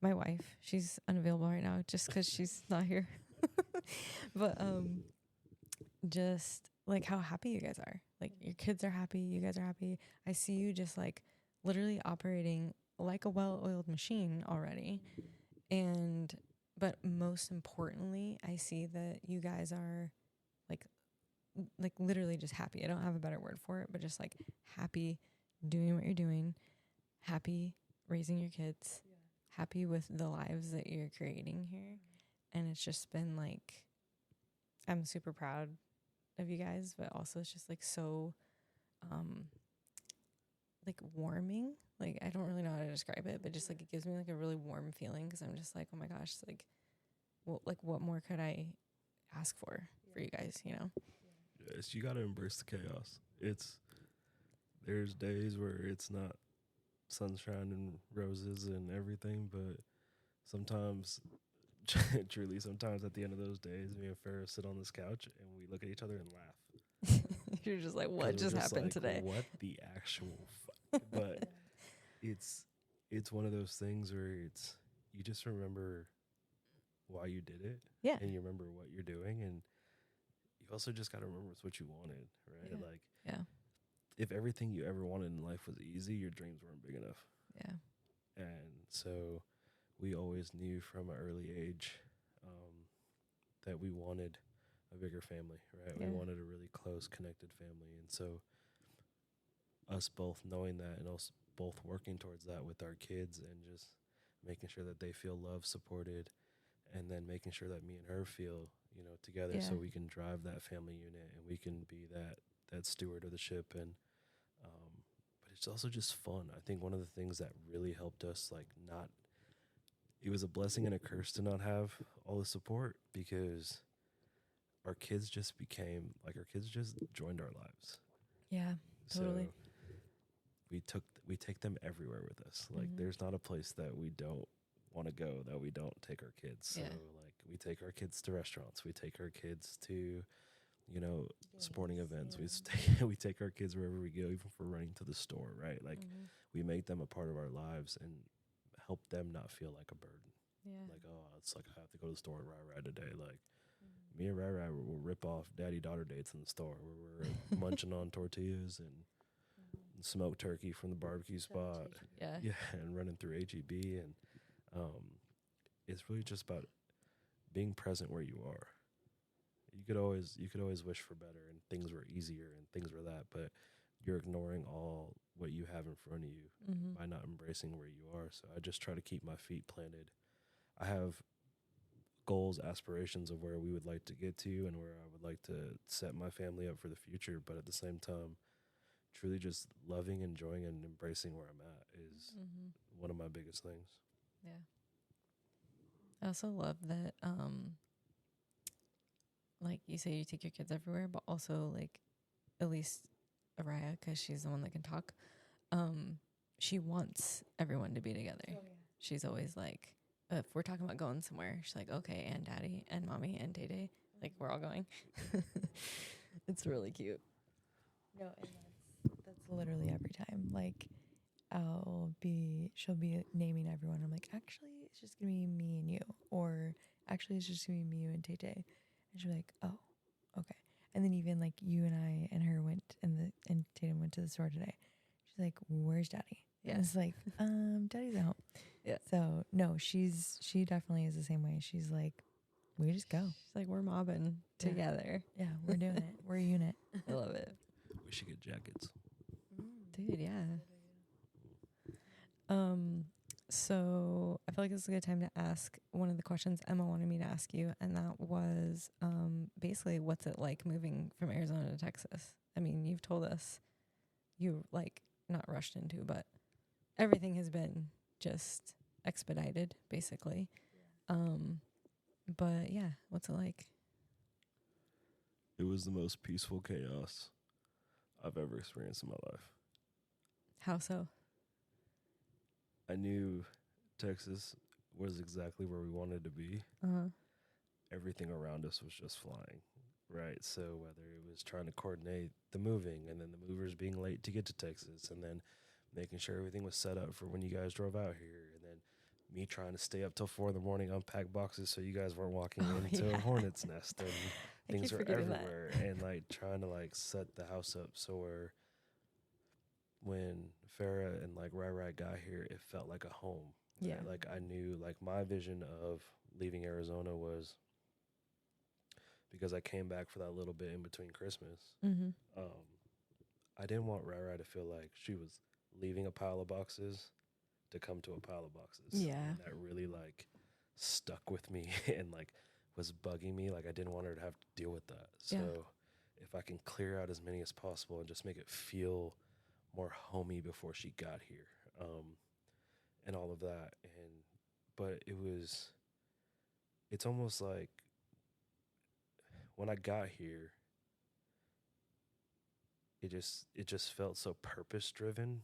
my wife. She's unavailable right now just because she's not here. But just like how happy you guys are. Like, your kids are happy, you guys are happy. I see you just like literally operating like a well-oiled machine already. But most importantly, I see that you guys are like literally just happy. I don't have a better word for it, but just like happy doing what you're doing, happy raising your kids, happy with the lives that you're creating here. And it's just been like, I'm super proud of you guys, but also it's just like so like warming. Like, I don't really know how to describe it, but just like it gives me like a really warm feeling, because I'm just like, oh my gosh, like, well, like what more could I ask for you guys, you know? Yes, you got to embrace the chaos. There's days where it's not sunshine and roses and everything, but sometimes, truly, sometimes at the end of those days, me and Farrah sit on this couch and we look at each other and laugh. You're just like, what just happened like, today? What the actual fuck? But it's one of those things where you just remember why you did it. Yeah. And you remember what you're doing, and you also just got to remember it's what you wanted, right? Yeah. Like, yeah. If everything you ever wanted in life was easy, your dreams weren't big enough. Yeah. And so we always knew from an early age that we wanted a bigger family, right? Yeah. We wanted a really close, connected family. And so us both knowing that, and us both working towards that with our kids, and just making sure that they feel loved, supported, and then making sure that me and her feel, together, so we can drive that family unit and we can be that steward of the ship. And but it's also just fun. I think one of the things that really helped us, it was a blessing and a curse to not have all the support, because our kids just joined our lives. Yeah, totally. So we take them everywhere with us. Like, there's not a place that we don't want to go that we don't take our kids. So we take our kids to restaurants, we take our kids to sporting events, we take our kids wherever we go, even if we're running to the store, right? Like, we make them a part of our lives and help them not feel like a burden. Like, oh, it's like I have to go to the store with Rai today. Like, me and Rai will rip off daddy-daughter dates in the store where we're munching on tortillas and smoked turkey from the barbecue spot. And running through HEB. And it's really just about being present where you are. You could always wish for better, and things were easier and things were that, but you're ignoring all what you have in front of you by not embracing where you are. So I just try to keep my feet planted. I have goals, aspirations of where we would like to get to and where I would like to set my family up for the future, but at the same time, truly just loving, enjoying, and embracing where I'm at is one of my biggest things. Yeah. I also love that, like you say, you take your kids everywhere, but also, like, at least Araya, because she's the one that can talk, she wants everyone to be together. Oh, yeah. She's always like, if we're talking about going somewhere, she's like, okay, and daddy and mommy and Day, like, we're all going. It's really cute. No, and that's literally every time. Like, she'll be naming everyone. I'm like, actually, it's just gonna be me and you, or actually, it's just gonna be me, you, and Tay. And she'll be like, oh, okay. And then even like you and I and her went and Tatum went to the store today. She's like, where's daddy? Yeah. And it's like, daddy's at home. Yeah. So no, she definitely is the same way. She's like, we just go. She's like, we're mobbing together. Yeah, we're doing it. We're a unit. I love it. We should get jackets. Dude, yeah. So I feel like this is a good time to ask one of the questions Emma wanted me to ask you, and that was basically, what's it like moving from Arizona to Texas? I mean, you've told us you like not rushed into, but everything has been just expedited, basically. Yeah. But yeah, what's it like? It was the most peaceful chaos I've ever experienced in my life. How so? I knew Texas was exactly where we wanted to be. Uh-huh. Everything around us was just flying, right? So whether it was trying to coordinate the moving and then the movers being late to get to Texas and then making sure everything was set up for when you guys drove out here and then me trying to stay up till 4 a.m, unpack boxes so you guys weren't walking into a hornet's nest and things were everywhere and like trying to like set the house up so where when Farrah and like Rai got here, it felt like a home. Right? Yeah. Like I knew like my vision of leaving Arizona was because I came back for that little bit in between Christmas. Mm-hmm. I didn't want Rai to feel like she was leaving a pile of boxes to come to a pile of boxes. Yeah. And that really like stuck with me and like was bugging me. Like I didn't want her to have to deal with that. So if I can clear out as many as possible and just make it feel more homey before she got here, and all of that. But it's almost like when I got here, it just felt so purpose driven.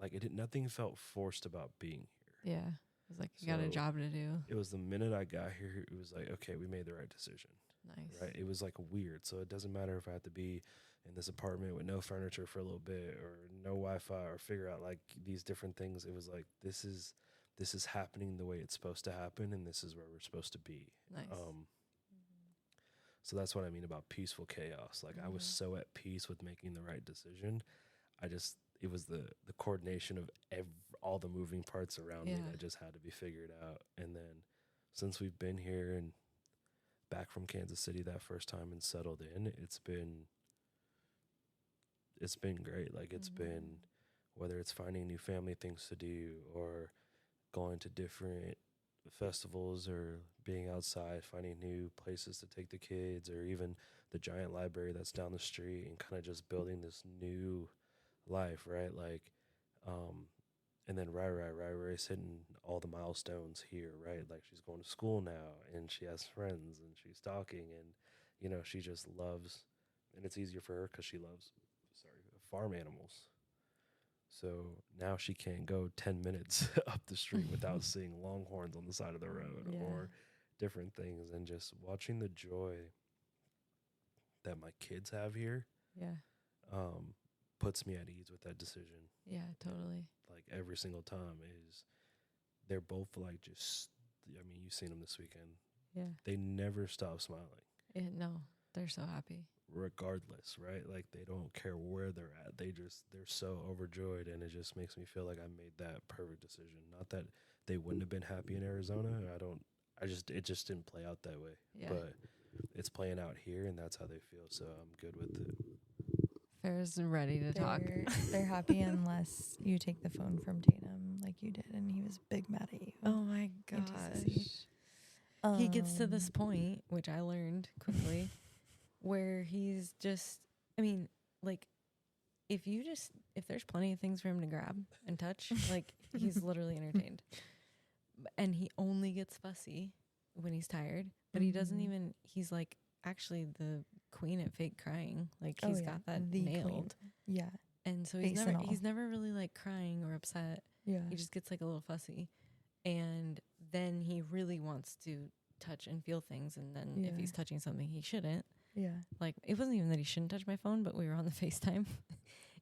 Like nothing felt forced about being here. Yeah. It was like you got a job to do. It was the minute I got here, it was like, okay, we made the right decision. Nice. Right? It was like weird. So it doesn't matter if I have to be in this apartment with no furniture for a little bit or no Wi-Fi or figure out like these different things. It was like, this is happening the way it's supposed to happen. And this is where we're supposed to be. Nice. So that's what I mean about peaceful chaos. Like I was so at peace with making the right decision. It was the coordination of all the moving parts around me that just had to be figured out. And then since we've been here and back from Kansas City that first time and settled in, it's been great. Like it's been, whether it's finding new family things to do or going to different festivals or being outside, finding new places to take the kids, or even the giant library that's down the street and kind of just building this new life, right? Like, and then Rai's hitting all the milestones here, right? Like she's going to school now and she has friends and she's talking and, you know, she just loves, and it's easier for her because she loves, farm animals. So now she can't go 10 minutes up the street without seeing longhorns on the side of the road or different things, and just watching the joy that my kids have here. Puts me at ease with that decision. Yeah, totally. Like every single time they're both like just, I mean, you've seen them this weekend. Yeah. They never stop smiling. No, they're so happy. Regardless, right? Like they don't care where they're at. They're so overjoyed, and it just makes me feel like I made that perfect decision. Not that they wouldn't have been happy in Arizona. It just didn't play out that way. Yeah. But it's playing out here, and that's how they feel. So I'm good with it. Farrah's ready to talk. They're happy unless you take the phone from Tatum like you did, and he was big mad at you. Oh my gosh. He gets to this point, which I learned quickly, where he's just, I mean, like, if there's plenty of things for him to grab and touch, like, he's literally entertained. And he only gets fussy when he's tired, but he doesn't even, he's like actually the queen at fake crying. Like, he's got that nailed. Queen. Yeah. And so he's never really like crying or upset. Yeah. He just gets like a little fussy. And then he really wants to touch and feel things. And then if he's touching something he shouldn't. Yeah. Like, it wasn't even that he shouldn't touch my phone, but we were on the FaceTime.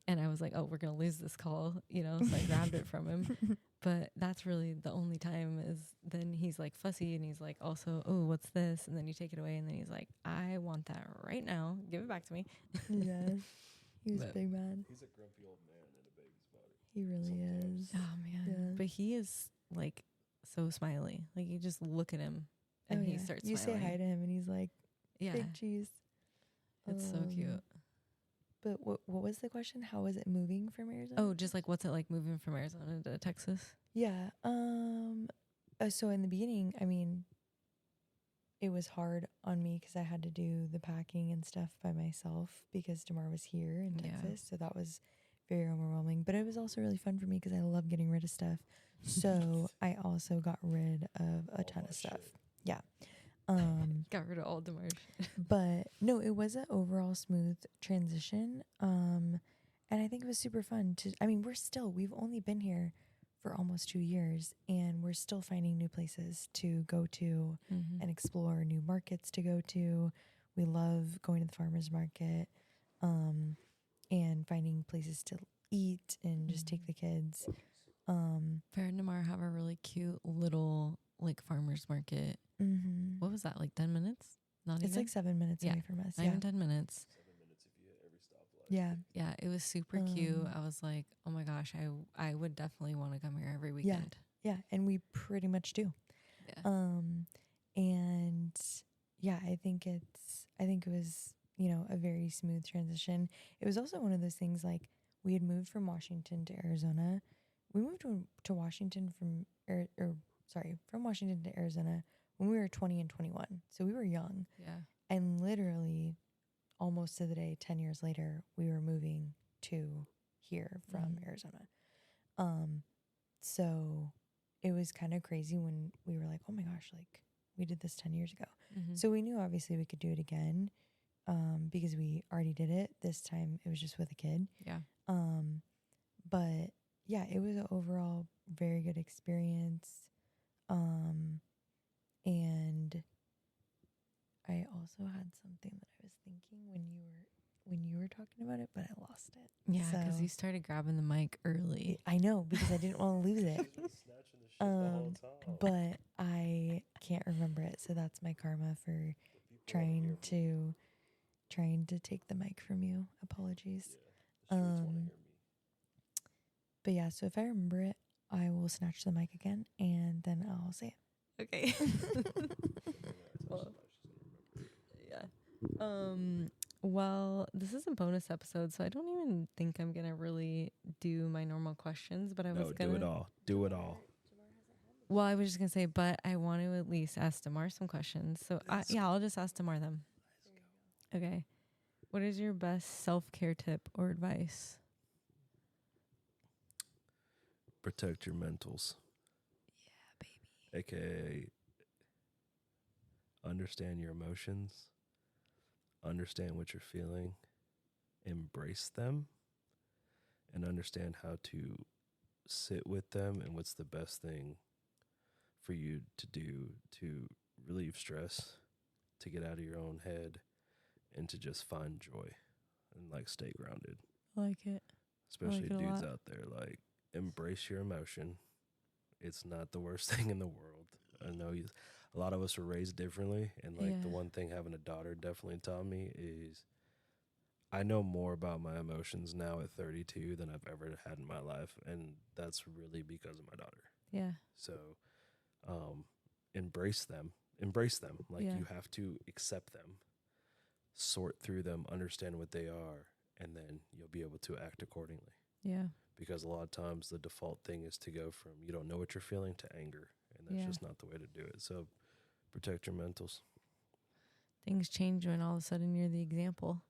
And I was like, oh, we're going to lose this call, you know, so I grabbed it from him. But that's really the only time is then he's like fussy and he's like also, oh, what's this? And then you take it away and then he's like, I want that right now. Give it back to me. Yeah. He was big man. He's a grumpy old man in a baby's body. He really is. Oh, man. Yeah. But he is like so smiley. Like, you just look at him and he starts smiling. You say hi to him and he's like, big cheese. It's so cute. But what was the question? How was it moving from Arizona? Oh, just like, what's it like moving from Arizona to Texas? Yeah. So in the beginning, I mean, it was hard on me because I had to do the packing and stuff by myself because Demar was here in Texas. So that was very overwhelming. But it was also really fun for me because I love getting rid of stuff. So I also got rid of a ton of stuff. Shit. Yeah. Got rid of all Demar. But no, it was an overall smooth transition. And I think it was super fun to, I mean, we've only been here for almost 2 years and we're still finding new places to go to Mm-hmm. and explore, new markets to go to. We love going to the farmer's market, and finding places to eat and just take the kids. Farrah and Demar have a really cute little like farmer's market. Mm-hmm. What was that, like 10 minutes? Not It's even? like 7 minutes Yeah, away from us. Not Yeah. even 10 minutes. Yeah. Yeah, it was super cute. I was like, oh my gosh, I would definitely want to come here every weekend. Yeah. And we pretty much do. Yeah. And yeah, I think it was, a very smooth transition. It was also one of those things like we had moved from Washington to Arizona. We moved to Washington from Washington to Arizona when we were 20 and 21. So we were young. Yeah. And literally almost to the day 10 years later, we were moving to here from Arizona. So it was kind of crazy when we were like, oh my gosh, like we did this 10 years ago. Mm-hmm. So we knew obviously we could do it again, because we already did it. This time it was just with a kid. Yeah. But yeah, it was an overall very good experience. And I also had something that I was thinking when you were talking about it, but I lost it. Yeah, because So- you started grabbing the mic early. I know, because I didn't want to lose it. But I can't remember it, so that's my karma for trying to take the mic from you. Apologies. But yeah, so if I remember it, I will snatch the mic again and then I'll say it. Okay. Well, this is a bonus episode, so I don't even think I'm gonna really do my normal questions. But I was gonna do it all. Do it all. Well, I was just gonna say, but I want to at least ask Demar some questions. So I'll just ask Demar them. Okay. What is your best self-care tip or advice? Protect your mentals. Yeah, baby. AKA understand your emotions, understand what you're feeling, embrace them, and understand how to sit with them and what's the best thing for you to do to relieve stress, to get out of your own head, and to just find joy and like stay grounded. I like it. Especially it a dudes lot. out there, like embrace your emotion. It's not the worst thing in the world. I know a lot of us were raised differently, and like the one thing having a daughter definitely taught me is I know more about my emotions now at 32 than I've ever had in my life, and that's really because of my daughter. Yeah. So embrace them. Like you have to accept them, sort through them, understand what they are, and then you'll be able to act accordingly. Yeah. Because a lot of times the default thing is to go from you don't know what you're feeling to anger, and that's just not the way to do it. So protect your mentals. Things change when all of a sudden you're the example.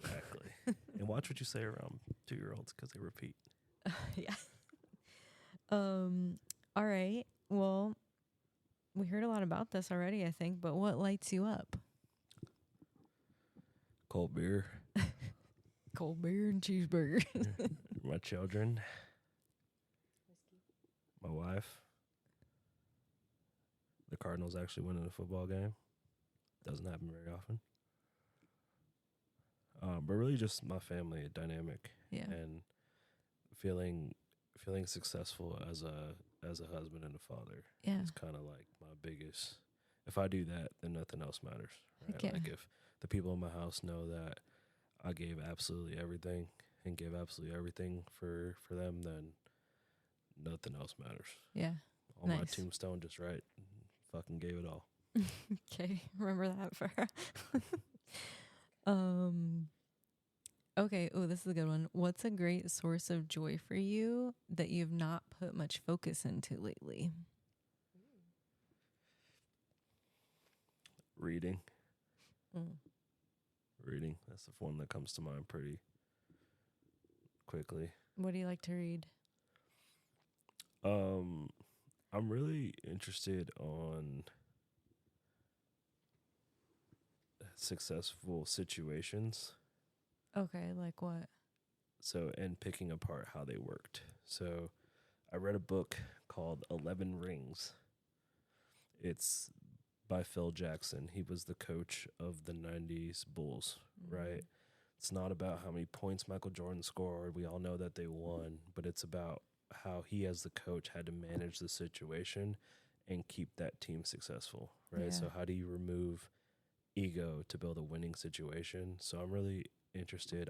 Exactly. And watch what you say around 2-year-olds because they repeat. Yeah. All right. Well, we heard a lot about this already, I think, but what lights you up? Cold beer. Cold beer and cheeseburger. My children. My wife. The Cardinals actually winning a football game. Doesn't happen very often. But really just my family dynamic. Yeah. And feeling successful as a husband and a father. Yeah. It's kind of like my biggest. If I do that, then nothing else matters. Right? Yeah. Like if the people in my house know that I gave absolutely everything and gave absolutely everything for them, then nothing else matters. Yeah. On my Nice. tombstone, just right, fucking gave it all. Okay. Remember that, Farrah. Okay. Oh, this is a good one. What's a great source of joy for you that you've not put much focus into lately? Reading. Reading. That's the one that comes to mind pretty quickly. What do you like to read? I'm really interested on successful situations. Okay, like what? So, and picking apart how they worked. So, I read a book called 11 Rings. It's by Phil Jackson. He was the coach of the 90s Bulls, right? It's not about how many points Michael Jordan scored. We all know that they won, but it's about how he, as the coach, had to manage the situation and keep that team successful, right? Yeah. So, how do you remove ego to build a winning situation? So, I'm really interested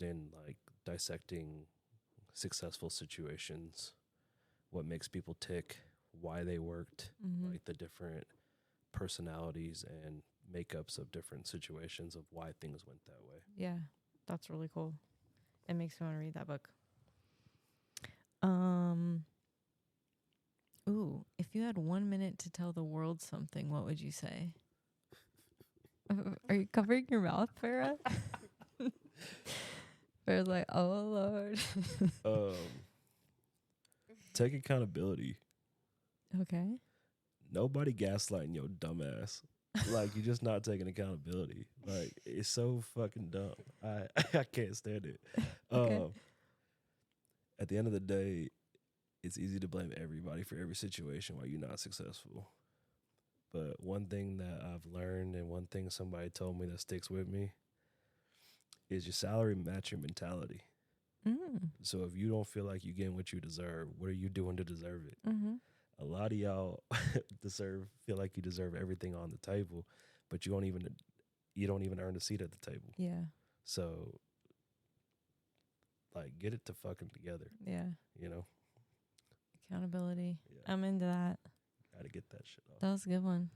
in like dissecting successful situations, what makes people tick, why they worked, like the different personalities and makeups of different situations of why things went that way. Yeah, that's really cool. It makes me want to read that book. Ooh, if you had 1 minute to tell the world something, what would you say? Are you covering your mouth, Farrah? Farrah's like, oh Lord. Take accountability. Okay. Nobody gaslighting your dumb ass. Like, you're just not taking accountability. Like, it's so fucking dumb. I can't stand it. Okay. At the end of the day, it's easy to blame everybody for every situation while you're not successful. But one thing that I've learned and one thing somebody told me that sticks with me is your salary match your mentality. So if you don't feel like you're getting what you deserve, what are you doing to deserve it? A lot of y'all feel like you deserve everything on the table, but you don't even earn a seat at the table. Yeah. So, like, get it to fucking together. Yeah. You know? Accountability. Yeah. I'm into that. Gotta get that shit off. That was a good one.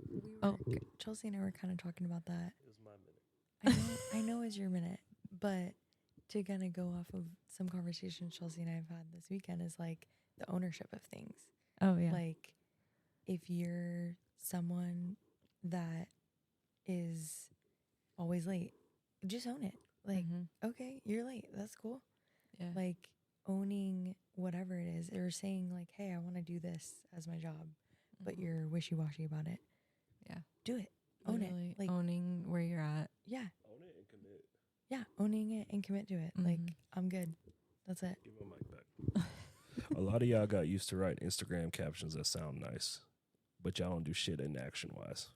We were Chelsea and I were kind of talking about that. It was my minute. I know it's your minute, but to kind of go off of some conversations Chelsea and I have had this weekend is like the ownership of things. Oh, yeah. Like, if you're someone that is always late, just own it. Like, okay, you're late. That's cool. Yeah. Like, owning whatever it is, or saying like, hey, I want to do this as my job, but you're wishy-washy about it. Yeah. Do it. Own Literally it. Like, owning where you're at. yeah. Own it and commit. Yeah, owning it and commit to it. Like, I'm good. That's it. Give my mic back. A lot of y'all got used to writing Instagram captions that sound nice, but y'all don't do shit in action-wise.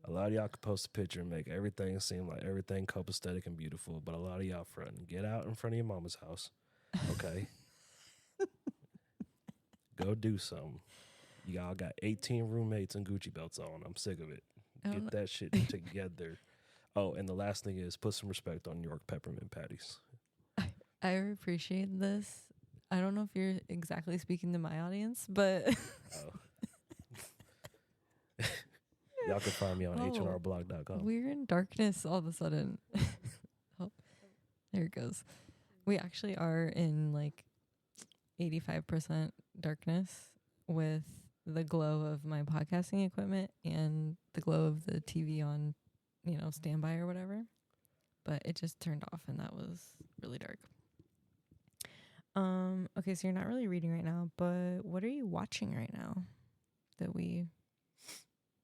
A lot of y'all could post a picture and make everything seem like everything copacetic and beautiful, but a lot of y'all fronting. Get out in front of your mama's house, okay? Go do something. Y'all got 18 roommates and Gucci belts on. I'm sick of it. Get that shit together. Oh, and the last thing is put some respect on New York peppermint patties. I appreciate this. I don't know if you're exactly speaking to my audience, but Y'all can find me on hnrblog.com. We're in darkness all of a sudden. Oh, there it goes. We actually are in like 85% darkness with the glow of my podcasting equipment and the glow of the TV on, standby or whatever. But it just turned off and that was really dark. Okay, so you're not really reading right now, but what are you watching right now that we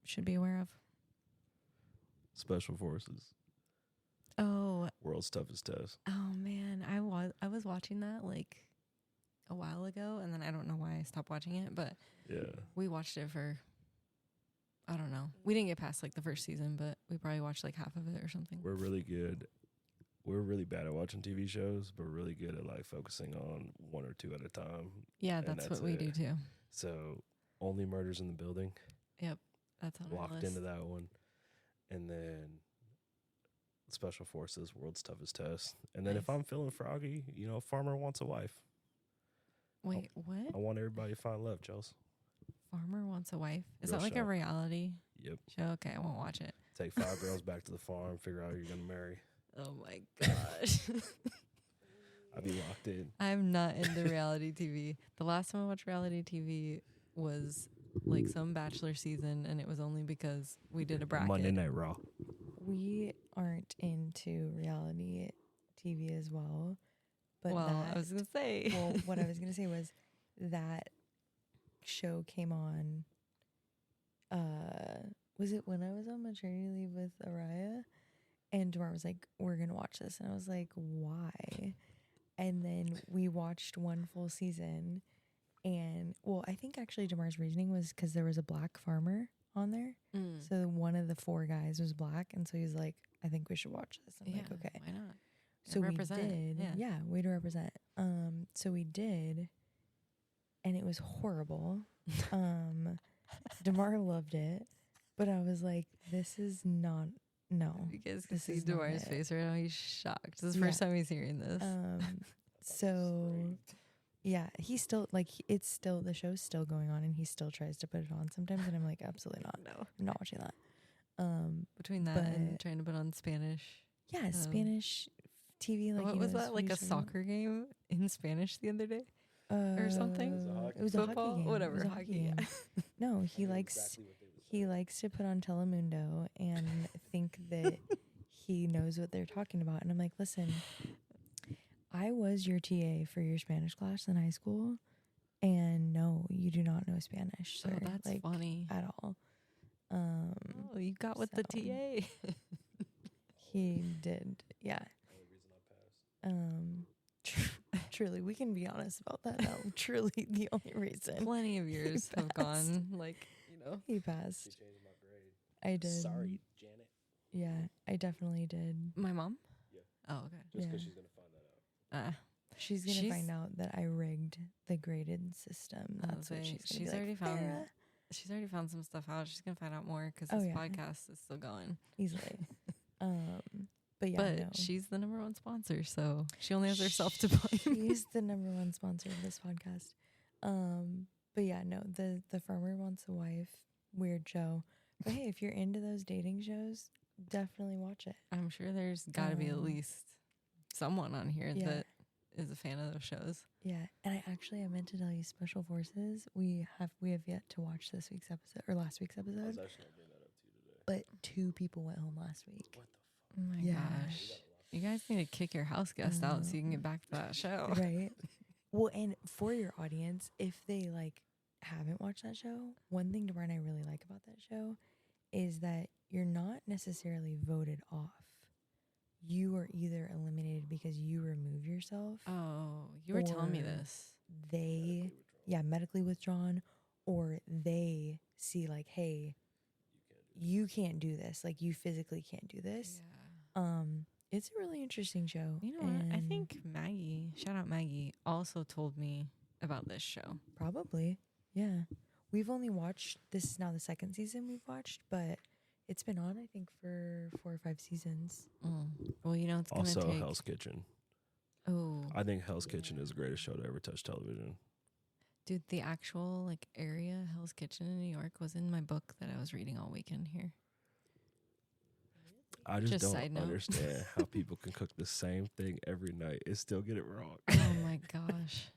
should be aware of? Special Forces. Oh. World's Toughest Test. Oh man, I was watching that like a while ago, and then I don't know why I stopped watching it, but yeah, we watched it for, I don't know. We didn't get past like the first season, but we probably watched like half of it or something. We're really good. We're really bad at watching TV shows, but really good at like focusing on one or two at a time. Yeah, that's what we do too. So, Only Murders in the Building. Yep, that's on our locked list. into that one, and then Special Forces, World's Toughest Test, and then if I'm feeling froggy, Farmer Wants a Wife. Wait, what? I want everybody to find love, Chelsea. Farmer Wants a Wife. Is Real that like show. a reality Yep. show? Okay, I won't watch it. Take 5 girls back to the farm, figure out who you're gonna marry. Oh my gosh. I'd be locked in. I'm not into reality TV. The last time I watched reality TV was like some Bachelor season, and it was only because we did a bracket. Monday Night Raw. We aren't into reality TV as well. But I was going to say. Well, what I was going to say was that show came on was it when I was on maternity leave with Araya? And Demar was like, we're going to watch this. And I was like, why? And then we watched one full season. And, well, I think actually Demar's reasoning was because there was a black farmer on there. So one of the 4 guys was black. And so he's like, I think we should watch this. I'm like, okay. Why not? So we Represent. did. Yeah, way to represent. So we did. And it was horrible. Demar loved it. But I was like, this is not, no. You guys can this see is not Demar's it. face right now. He's shocked. This is the first time he's hearing this. So yeah, he's still like, it's still, the show's still going on and he still tries to put it on sometimes. And I'm like, absolutely not. No. I'm not watching that. Between that and trying to put on Spanish. Yeah, Spanish TV. Like, what was that? Like a soccer game in Spanish the other day? Or something? It was Football? a hockey game. Whatever. It was a Hockey, game. yeah. No, he likes to put on Telemundo and think that he knows what they're talking about. And I'm like, listen, I was your TA for your Spanish class in high school, and no, you do not know Spanish, sir. Oh, that's like, funny. at all. Oh, you got with the TA. He did, yeah. Truly, we can be honest about that now. Truly, the only reason. Plenty of years have gone, like, you know. He passed. She changed my grade. I did. Sorry, Janet. Yeah, I definitely did. My mom? Yeah. Oh, okay. Just because Yeah. she's going to find that out. She's gonna find out that I rigged the graded system. That's what she's gonna be already like, found. "Farrah." She's already found some stuff out. She's gonna find out more because Oh, this yeah. podcast is still going. Easily. But yeah, But no. she's the #1 sponsor, so she only has herself to blame. She's the #1 sponsor of this podcast. But yeah, no, the farmer wants a wife, weird show. But hey, if you're into those dating shows, definitely watch it. I'm sure there's got to be at least someone on here yeah. that is a fan of those shows. Yeah, and I meant to tell you, Special Forces. We have yet to watch this week's episode or last week's I was episode. actually going to bring that up to you today. But 2 people went home last week. What the fuck? Oh my Yeah. gosh. You guys need to kick your house guest out so you can get back to that show. Right. Well, and for your audience, if they like haven't watched that show, one thing Demar and I really like about that show is that you're not necessarily voted off. You are either eliminated because you remove yourself. Oh, you were telling me or this. They, medically withdrawn, or they see like, hey, you can't do this. Like, you physically can't do this. Yeah. It's a really interesting show. You know what? I think Maggie, shout out Maggie, also told me about this show. Probably. Yeah. We've only watched, this is now the 2nd season we've watched, but it's been on, I think, for 4 or 5 seasons. Well, you know, it's going to Also, take... Hell's Kitchen. Oh. I think Hell's Kitchen is the greatest show to ever touch television. Dude, the actual, like, area, Hell's Kitchen in New York, was in my book that I was reading all weekend here. I just Just don't side note. understand how people can cook the same thing every night and still get it wrong. Oh, my gosh.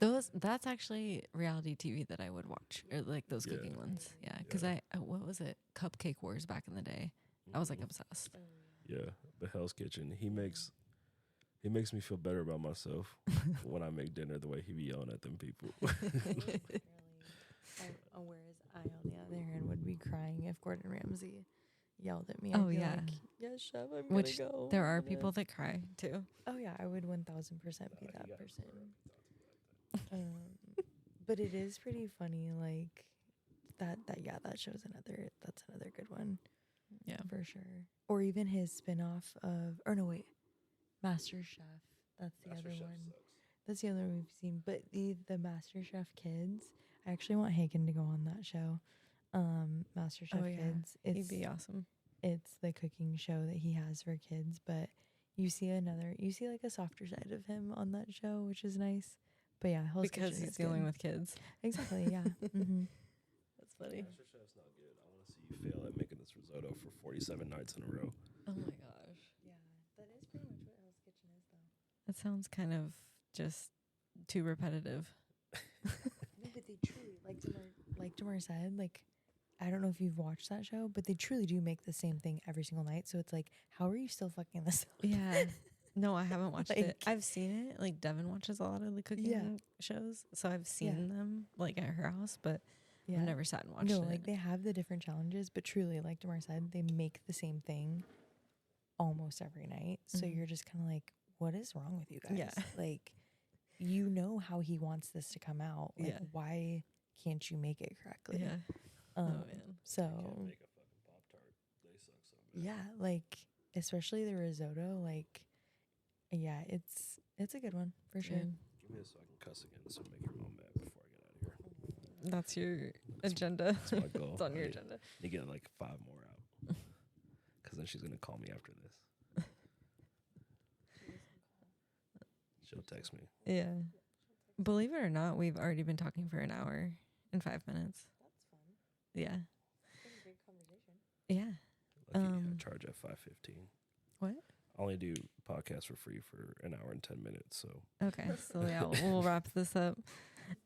That's actually reality TV that I would watch, or like those Yeah. cooking ones. Yeah, because what was it? Cupcake Wars back in the day. I was like obsessed. Yeah, but Hell's Kitchen, he makes me feel better about myself when I make dinner the way he be yelling at them people. Whereas I, on the other hand, would be crying if Gordon Ramsay yelled at me. Oh, I'd be yeah. like, yes, chef, I'm Which gonna go. there are I'm gonna-" people that cry too. Oh yeah, I would 1000% be that person. But it is pretty funny, like that show's that's another good one. Yeah. For sure. Or even his spin-off of, or no wait, Master Chef. That's the other one. That's the other one we've seen. But the Master Chef Kids, I actually want Hagen to go on that show. Master Chef Kids. He'd be awesome. It's the cooking show that he has for kids, but you see like a softer side of him on that show, which is nice. But yeah, Hell's Because Kitchen he's is dealing good. with kids. Exactly, yeah. That's funny. Master Chef's not good. I want to see you fail at making this risotto for 47 nights in a row. Oh my gosh. Yeah, that is pretty much what Hell's Kitchen is, though. That sounds kind of just too repetitive. No, but they truly, like Demar said, like, I don't know if you've watched that show, but they truly do make the same thing every single night. So it's like, how are you still fucking this up? Yeah. No, I haven't watched it. Like- I've seen it. Like Devin watches a lot of the cooking shows, so I've seen them like at her house, but Yeah. I've never sat and watched No, it. like they have the different challenges, but truly, like Demar said, they make the same thing almost every night. So Mhm. you're just kind of like, what is wrong with you guys? Yeah. Like, you know how he wants this to come out. Like, Yeah. why can't you make it correctly? Yeah. Um, Oh, man. So, Can't make a fucking Pop-Tart. They suck so bad. yeah, like, especially the risotto, like, yeah, it's a good one for sure. Good. Give me a so I can cuss again so make your mom mad before I get out of here. That's your That's agenda. That's my goal. It's on your I agenda. need to get like 5 more out. Because then she's going to call me after this. She'll text me. Yeah. Believe it or not, we've already been talking for an hour and 5 minutes. That's fun. Yeah. It's been a great conversation. Yeah. Lucky I charge at $5.15. What? I only do podcasts for free for an hour and 10 minutes. So Okay. So yeah, we'll wrap this up.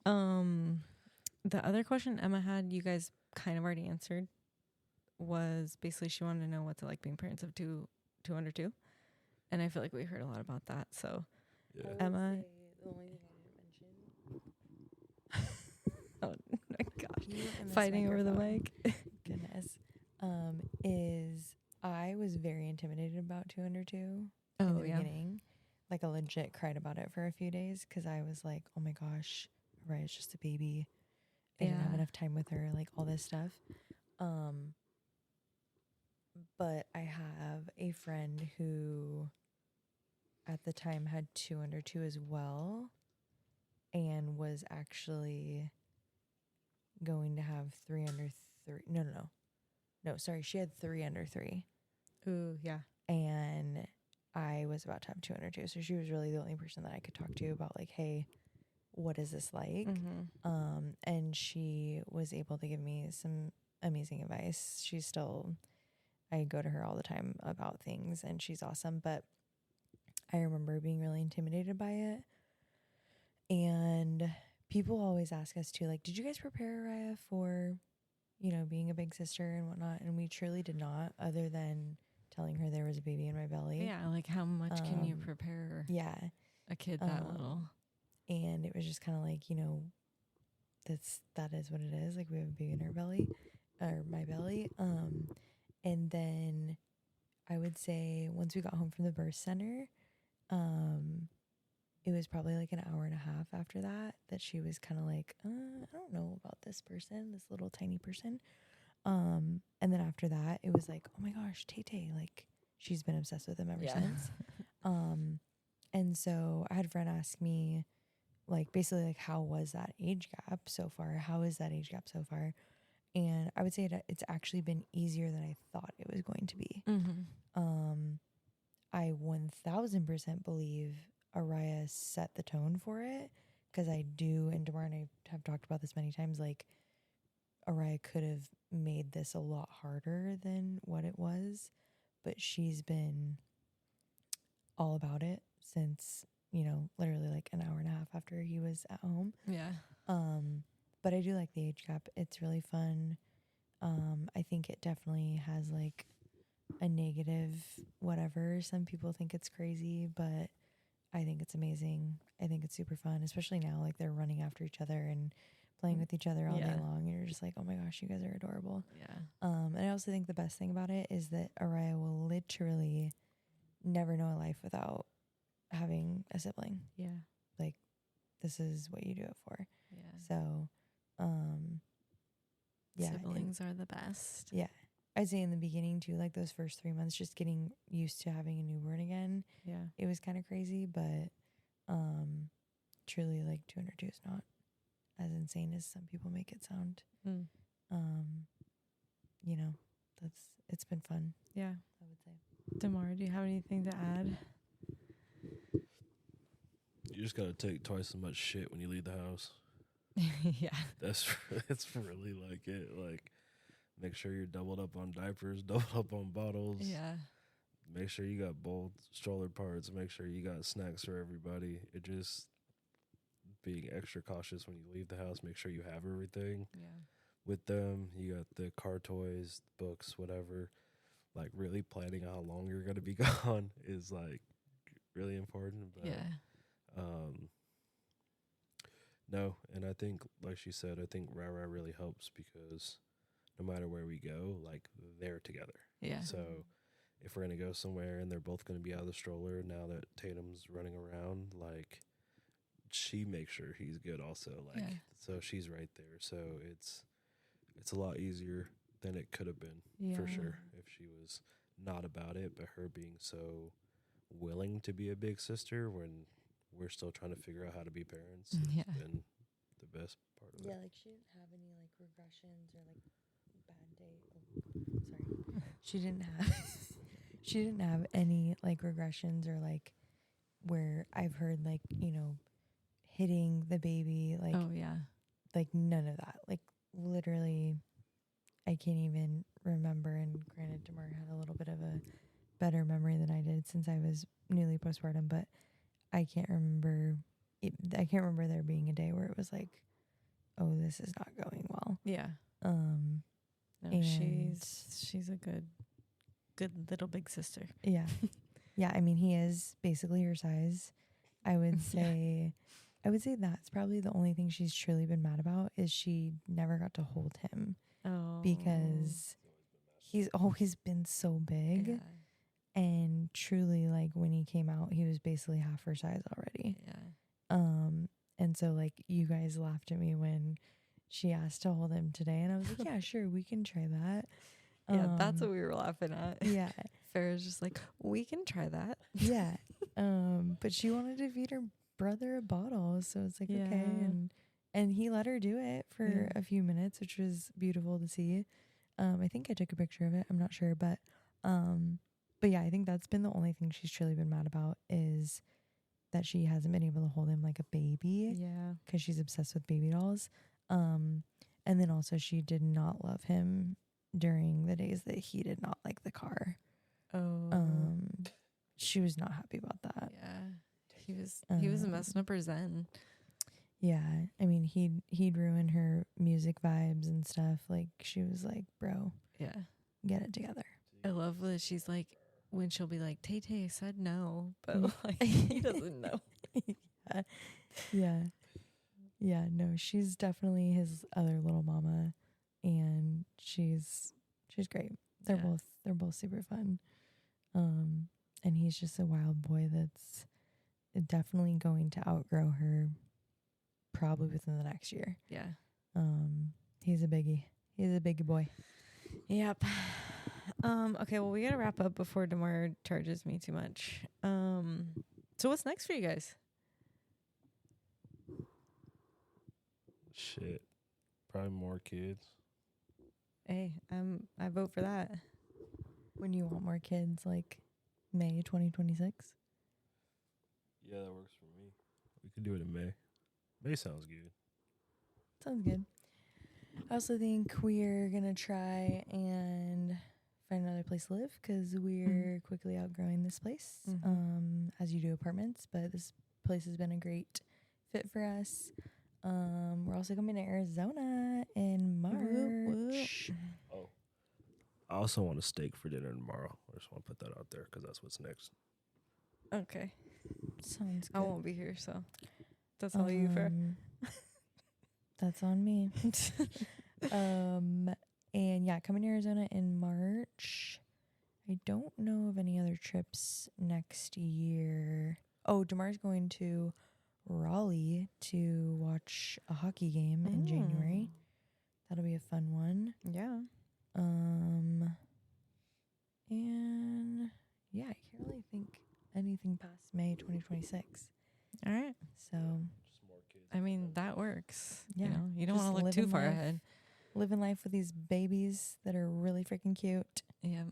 The other question Emma had, you guys kind of already answered, was basically she wanted to know what's it like being parents of two under two. And I feel like we heard a lot about that. So yeah. Emma. The only thing I didn't mention. Oh my gosh. You and this Fighting over the microphone. mic. Goodness. Is I was very intimidated about 2 under 2 in Oh the yeah. beginning. Like, I legit cried about it for a few days because I was like, oh my gosh, right, it's just a baby. I didn't have Yeah. enough time with her, like all this stuff. But I have a friend who at the time had 2 under 2 as well and was actually going to have 3 under 3. No, sorry, she had 3 under 3. Ooh, yeah. And I was about to have 2 under 2. So she was really the only person that I could talk to about, like, hey, what is this like? Mm-hmm. And she was able to give me some amazing advice. She's still, I go to her all the time about things and she's awesome. But I remember being really intimidated by it. And people always ask us too, like, did you guys prepare Araya for, being a big sister and whatnot? And we truly did not, other than telling her there was a baby in my belly. Yeah, like how much can you prepare Yeah. a kid that little? And it was just kind of like, that is what it is. Like, we have a baby in our belly, or my belly. And then I would say once we got home from the birth center, it was probably like an hour and a half after that she was kind of like, I don't know about this person, this little tiny person. And then after that, it was like, oh my gosh, Tay, like, she's been obsessed with him ever since. And so I had a friend ask me, like, basically, like, how was that age gap so far? How is that age gap so far? And I would say it's actually been easier than I thought it was going to be. Mm-hmm. I 1000% believe Araya set the tone for it, because I do, and Demar and I have talked about this many times, like, Araya could have made this a lot harder than what it was, but she's been all about it since, literally like an hour and a half after he was at home. Yeah. But I do like the age gap. It's really fun. I think it definitely has like a negative whatever. Some people think it's crazy, but I think it's amazing. I think it's super fun, especially now, like, they're running after each other and playing with each other all day long, and you're just like, oh my gosh, you guys are adorable. Yeah. And I also think the best thing about it is that Araya will literally never know a life without having a sibling. Yeah. Like, this is what you do it for. Yeah. So, yeah. Siblings are the best. Yeah. I'd say in the beginning too, like those first 3 months, just getting used to having a newborn again. Yeah. It was kind of crazy, but truly, like, 2 under 2 is not as insane as some people make it sound. It's been fun. Yeah. I would say. Demar, do you have anything to add? You just got to take twice as much shit when you leave the house. Yeah. That's really like it. Like, make sure you're doubled up on diapers, doubled up on bottles. Yeah. Make sure you got both stroller parts. Make sure you got snacks for everybody. It just being extra cautious when you leave the house. Make sure you have everything with them. You got the car toys, books, whatever. Like, really planning how long you're going to be gone is, like, really important. But, No, and I think, like she said, I think Rara really helps because no matter where we go, like they're together. Yeah. So if we're gonna go somewhere and they're both gonna be out of the stroller now that Tatum's running around, like she makes sure he's good also. Like Yeah. so she's right there. So it's a lot easier than it could have been for Yeah. sure if she was not about it, but her being so willing to be a big sister when we're still trying to figure out how to be parents has Yeah. been the best part of Yeah, it. like she didn't have any like regressions or like bad day. Oh, sorry. She didn't have she didn't have any like regressions or like where I've heard like, hitting the baby like Oh yeah. like none of that. Like literally I can't even remember, and granted Demar had a little bit of a better memory than I did since I was newly postpartum, but I can't remember I can't remember there being a day where it was like, oh, this is not going well. Yeah. Um No, And- she's a good little big sister. yeah. Yeah, I mean he is basically her size. I would say that's probably the only thing she's truly been mad about is she never got to hold him Oh. because he's always been so big. Yeah. And truly, like, when he came out, he was basically half her size already. Yeah. And so, like, you guys laughed at me when she asked to hold him today. And I was like, yeah, sure, we can try that. Yeah, that's what we were laughing at. Yeah. Farrah's just like, we can try that. Yeah. But she wanted to feed her brother a bottle. So it's like, okay. Yeah. And he let her do it for Yeah. a few minutes, which was beautiful to see. I think I took a picture of it. I'm not sure. But yeah, I think that's been the only thing she's truly been mad about is that she hasn't been able to hold him like a baby Yeah. because she's obsessed with baby dolls. And then also she did not love him during the days that he did not like the car. Oh. She was not happy about that. Yeah. He was messing up her zen. Yeah. I mean, he'd ruin her music vibes and stuff. Like she was like, bro, Yeah. get it together. I love that she's like, when she'll be like, Tay, I said no, but like he doesn't know. Yeah, no, she's definitely his other little mama, and she's great. They're both super fun. And he's just a wild boy that's definitely going to outgrow her probably within the next year. Yeah. He's a biggie. He's a biggie boy. Yep. Okay, well, we gotta wrap up before Demar charges me too much. So what's next for you guys? Shit. Probably more kids. Hey, I vote for that. When you want more kids, like May 2026. Yeah, that works for me. We could do it in May. May sounds good. Sounds good. I also think we're gonna try and find another place to live because we're quickly outgrowing this place. As you do apartments, but this place has been a great fit for us. We're also coming to Arizona in March. Oh. I also want a steak for dinner tomorrow. I just want to put that out there because that's what's next. Okay. Sounds good. I won't be here, so that's all you for. That's on me. And yeah, coming to Arizona in March. I don't know of any other trips next year. Oh, Demar's going to Raleigh to watch a hockey game in January. That'll be a fun one. Yeah. And yeah, I can't really think anything past May 2026. All right. So, Just more kids. I mean, that works. Yeah. You don't Just want to look too living far life. ahead. living life with these babies that are really freaking cute. Yeah,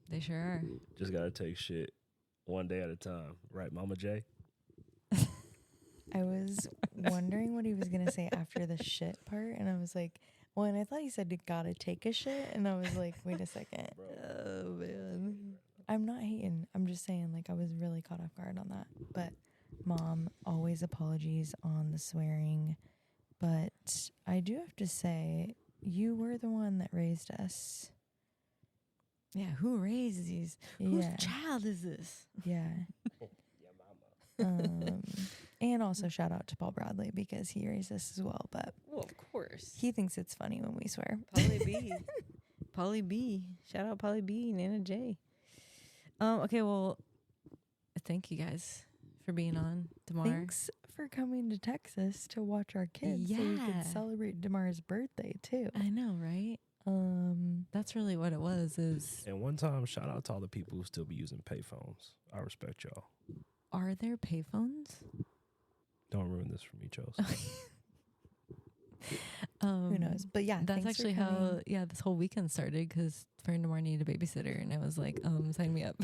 they sure are. Just gotta take shit one day at a time, right, Mama J? I was wondering what he was going to say after the shit part. And I was like, well, and I thought he said you gotta take a shit. And I was like, wait a second. Oh, man. I'm not hating. I'm just saying, like, I was really caught off guard on that. But Mom, always apologies on the swearing. But I do have to say, you were the one that raised us. Yeah, who raised these? Yeah. Whose child is this? Yeah. Yeah, Mama. And also shout out to Paul Bradley because he hears this as well. But Well, of course. he thinks it's funny when we swear. Polly B. Polly B. Shout out Polly B. Nana J. Okay, well, thank you guys for being on, Demar. Thanks for coming to Texas to watch our kids so we Yeah. could celebrate Demar's birthday too. I know, right? That's really what it was. Is And one time, shout out to all the people who still be using payphones. I respect y'all. are there payphones? Don't ruin this for me, Chelsea. Who knows? But yeah, That's thanks for actually coming. how this whole weekend started because Farrah and Demar needed a babysitter, and I was like, sign me up.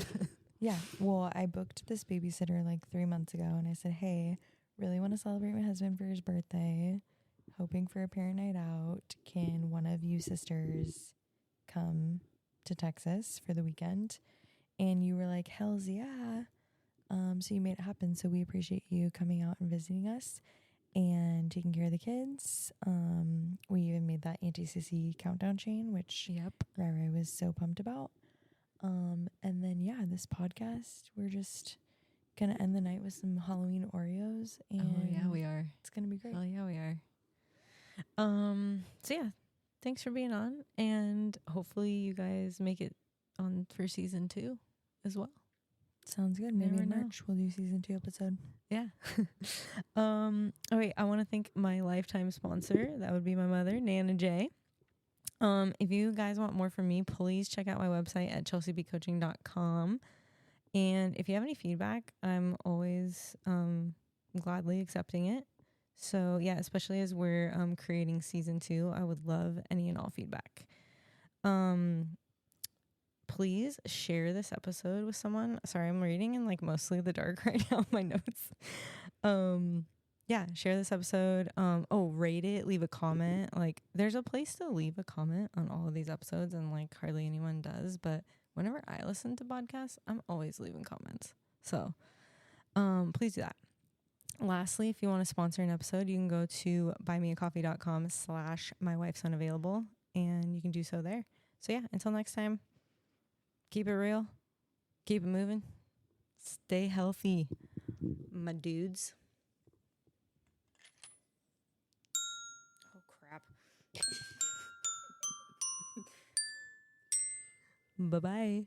Yeah. Well, I booked this babysitter like 3 months ago, and I said, hey, really want to celebrate my husband for his birthday. Hoping for a parent night out. Can one of you sisters come to Texas for the weekend? And you were like, hells yeah. So you made it happen. So we appreciate you coming out and visiting us and taking care of the kids. We even made that anti-sissy countdown chain, which Yep. Rai was so pumped about. And then, yeah, this podcast, we're just going to end the night with some Halloween Oreos. And Oh yeah, we are. it's going to be great. Oh yeah, we are. So yeah, thanks for being on, and hopefully you guys make it on for season 2 as well. Sounds good. Maybe Never in know. March we'll do season 2 episode. Yeah. Oh wait, I want to thank my lifetime sponsor. That would be my mother, Nana J. If you guys want more from me, please check out my website at chelseabcoaching.com. And if you have any feedback, I'm always gladly accepting it. So yeah, especially as we're creating season 2, I would love any and all feedback. Please share this episode with someone. Sorry, I'm reading in like mostly the dark right now, my notes. Yeah, share this episode. Rate it, leave a comment. Like there's a place to leave a comment on all of these episodes, and like hardly anyone does, but whenever I listen to podcasts, I'm always leaving comments. So please do that. Lastly, if you want to sponsor an episode, you can go to buymeacoffee.com/mywifesunavailable, and you can do so there. So yeah, until next time, keep it real, keep it moving, stay healthy, my dudes. Oh crap. Bye-bye.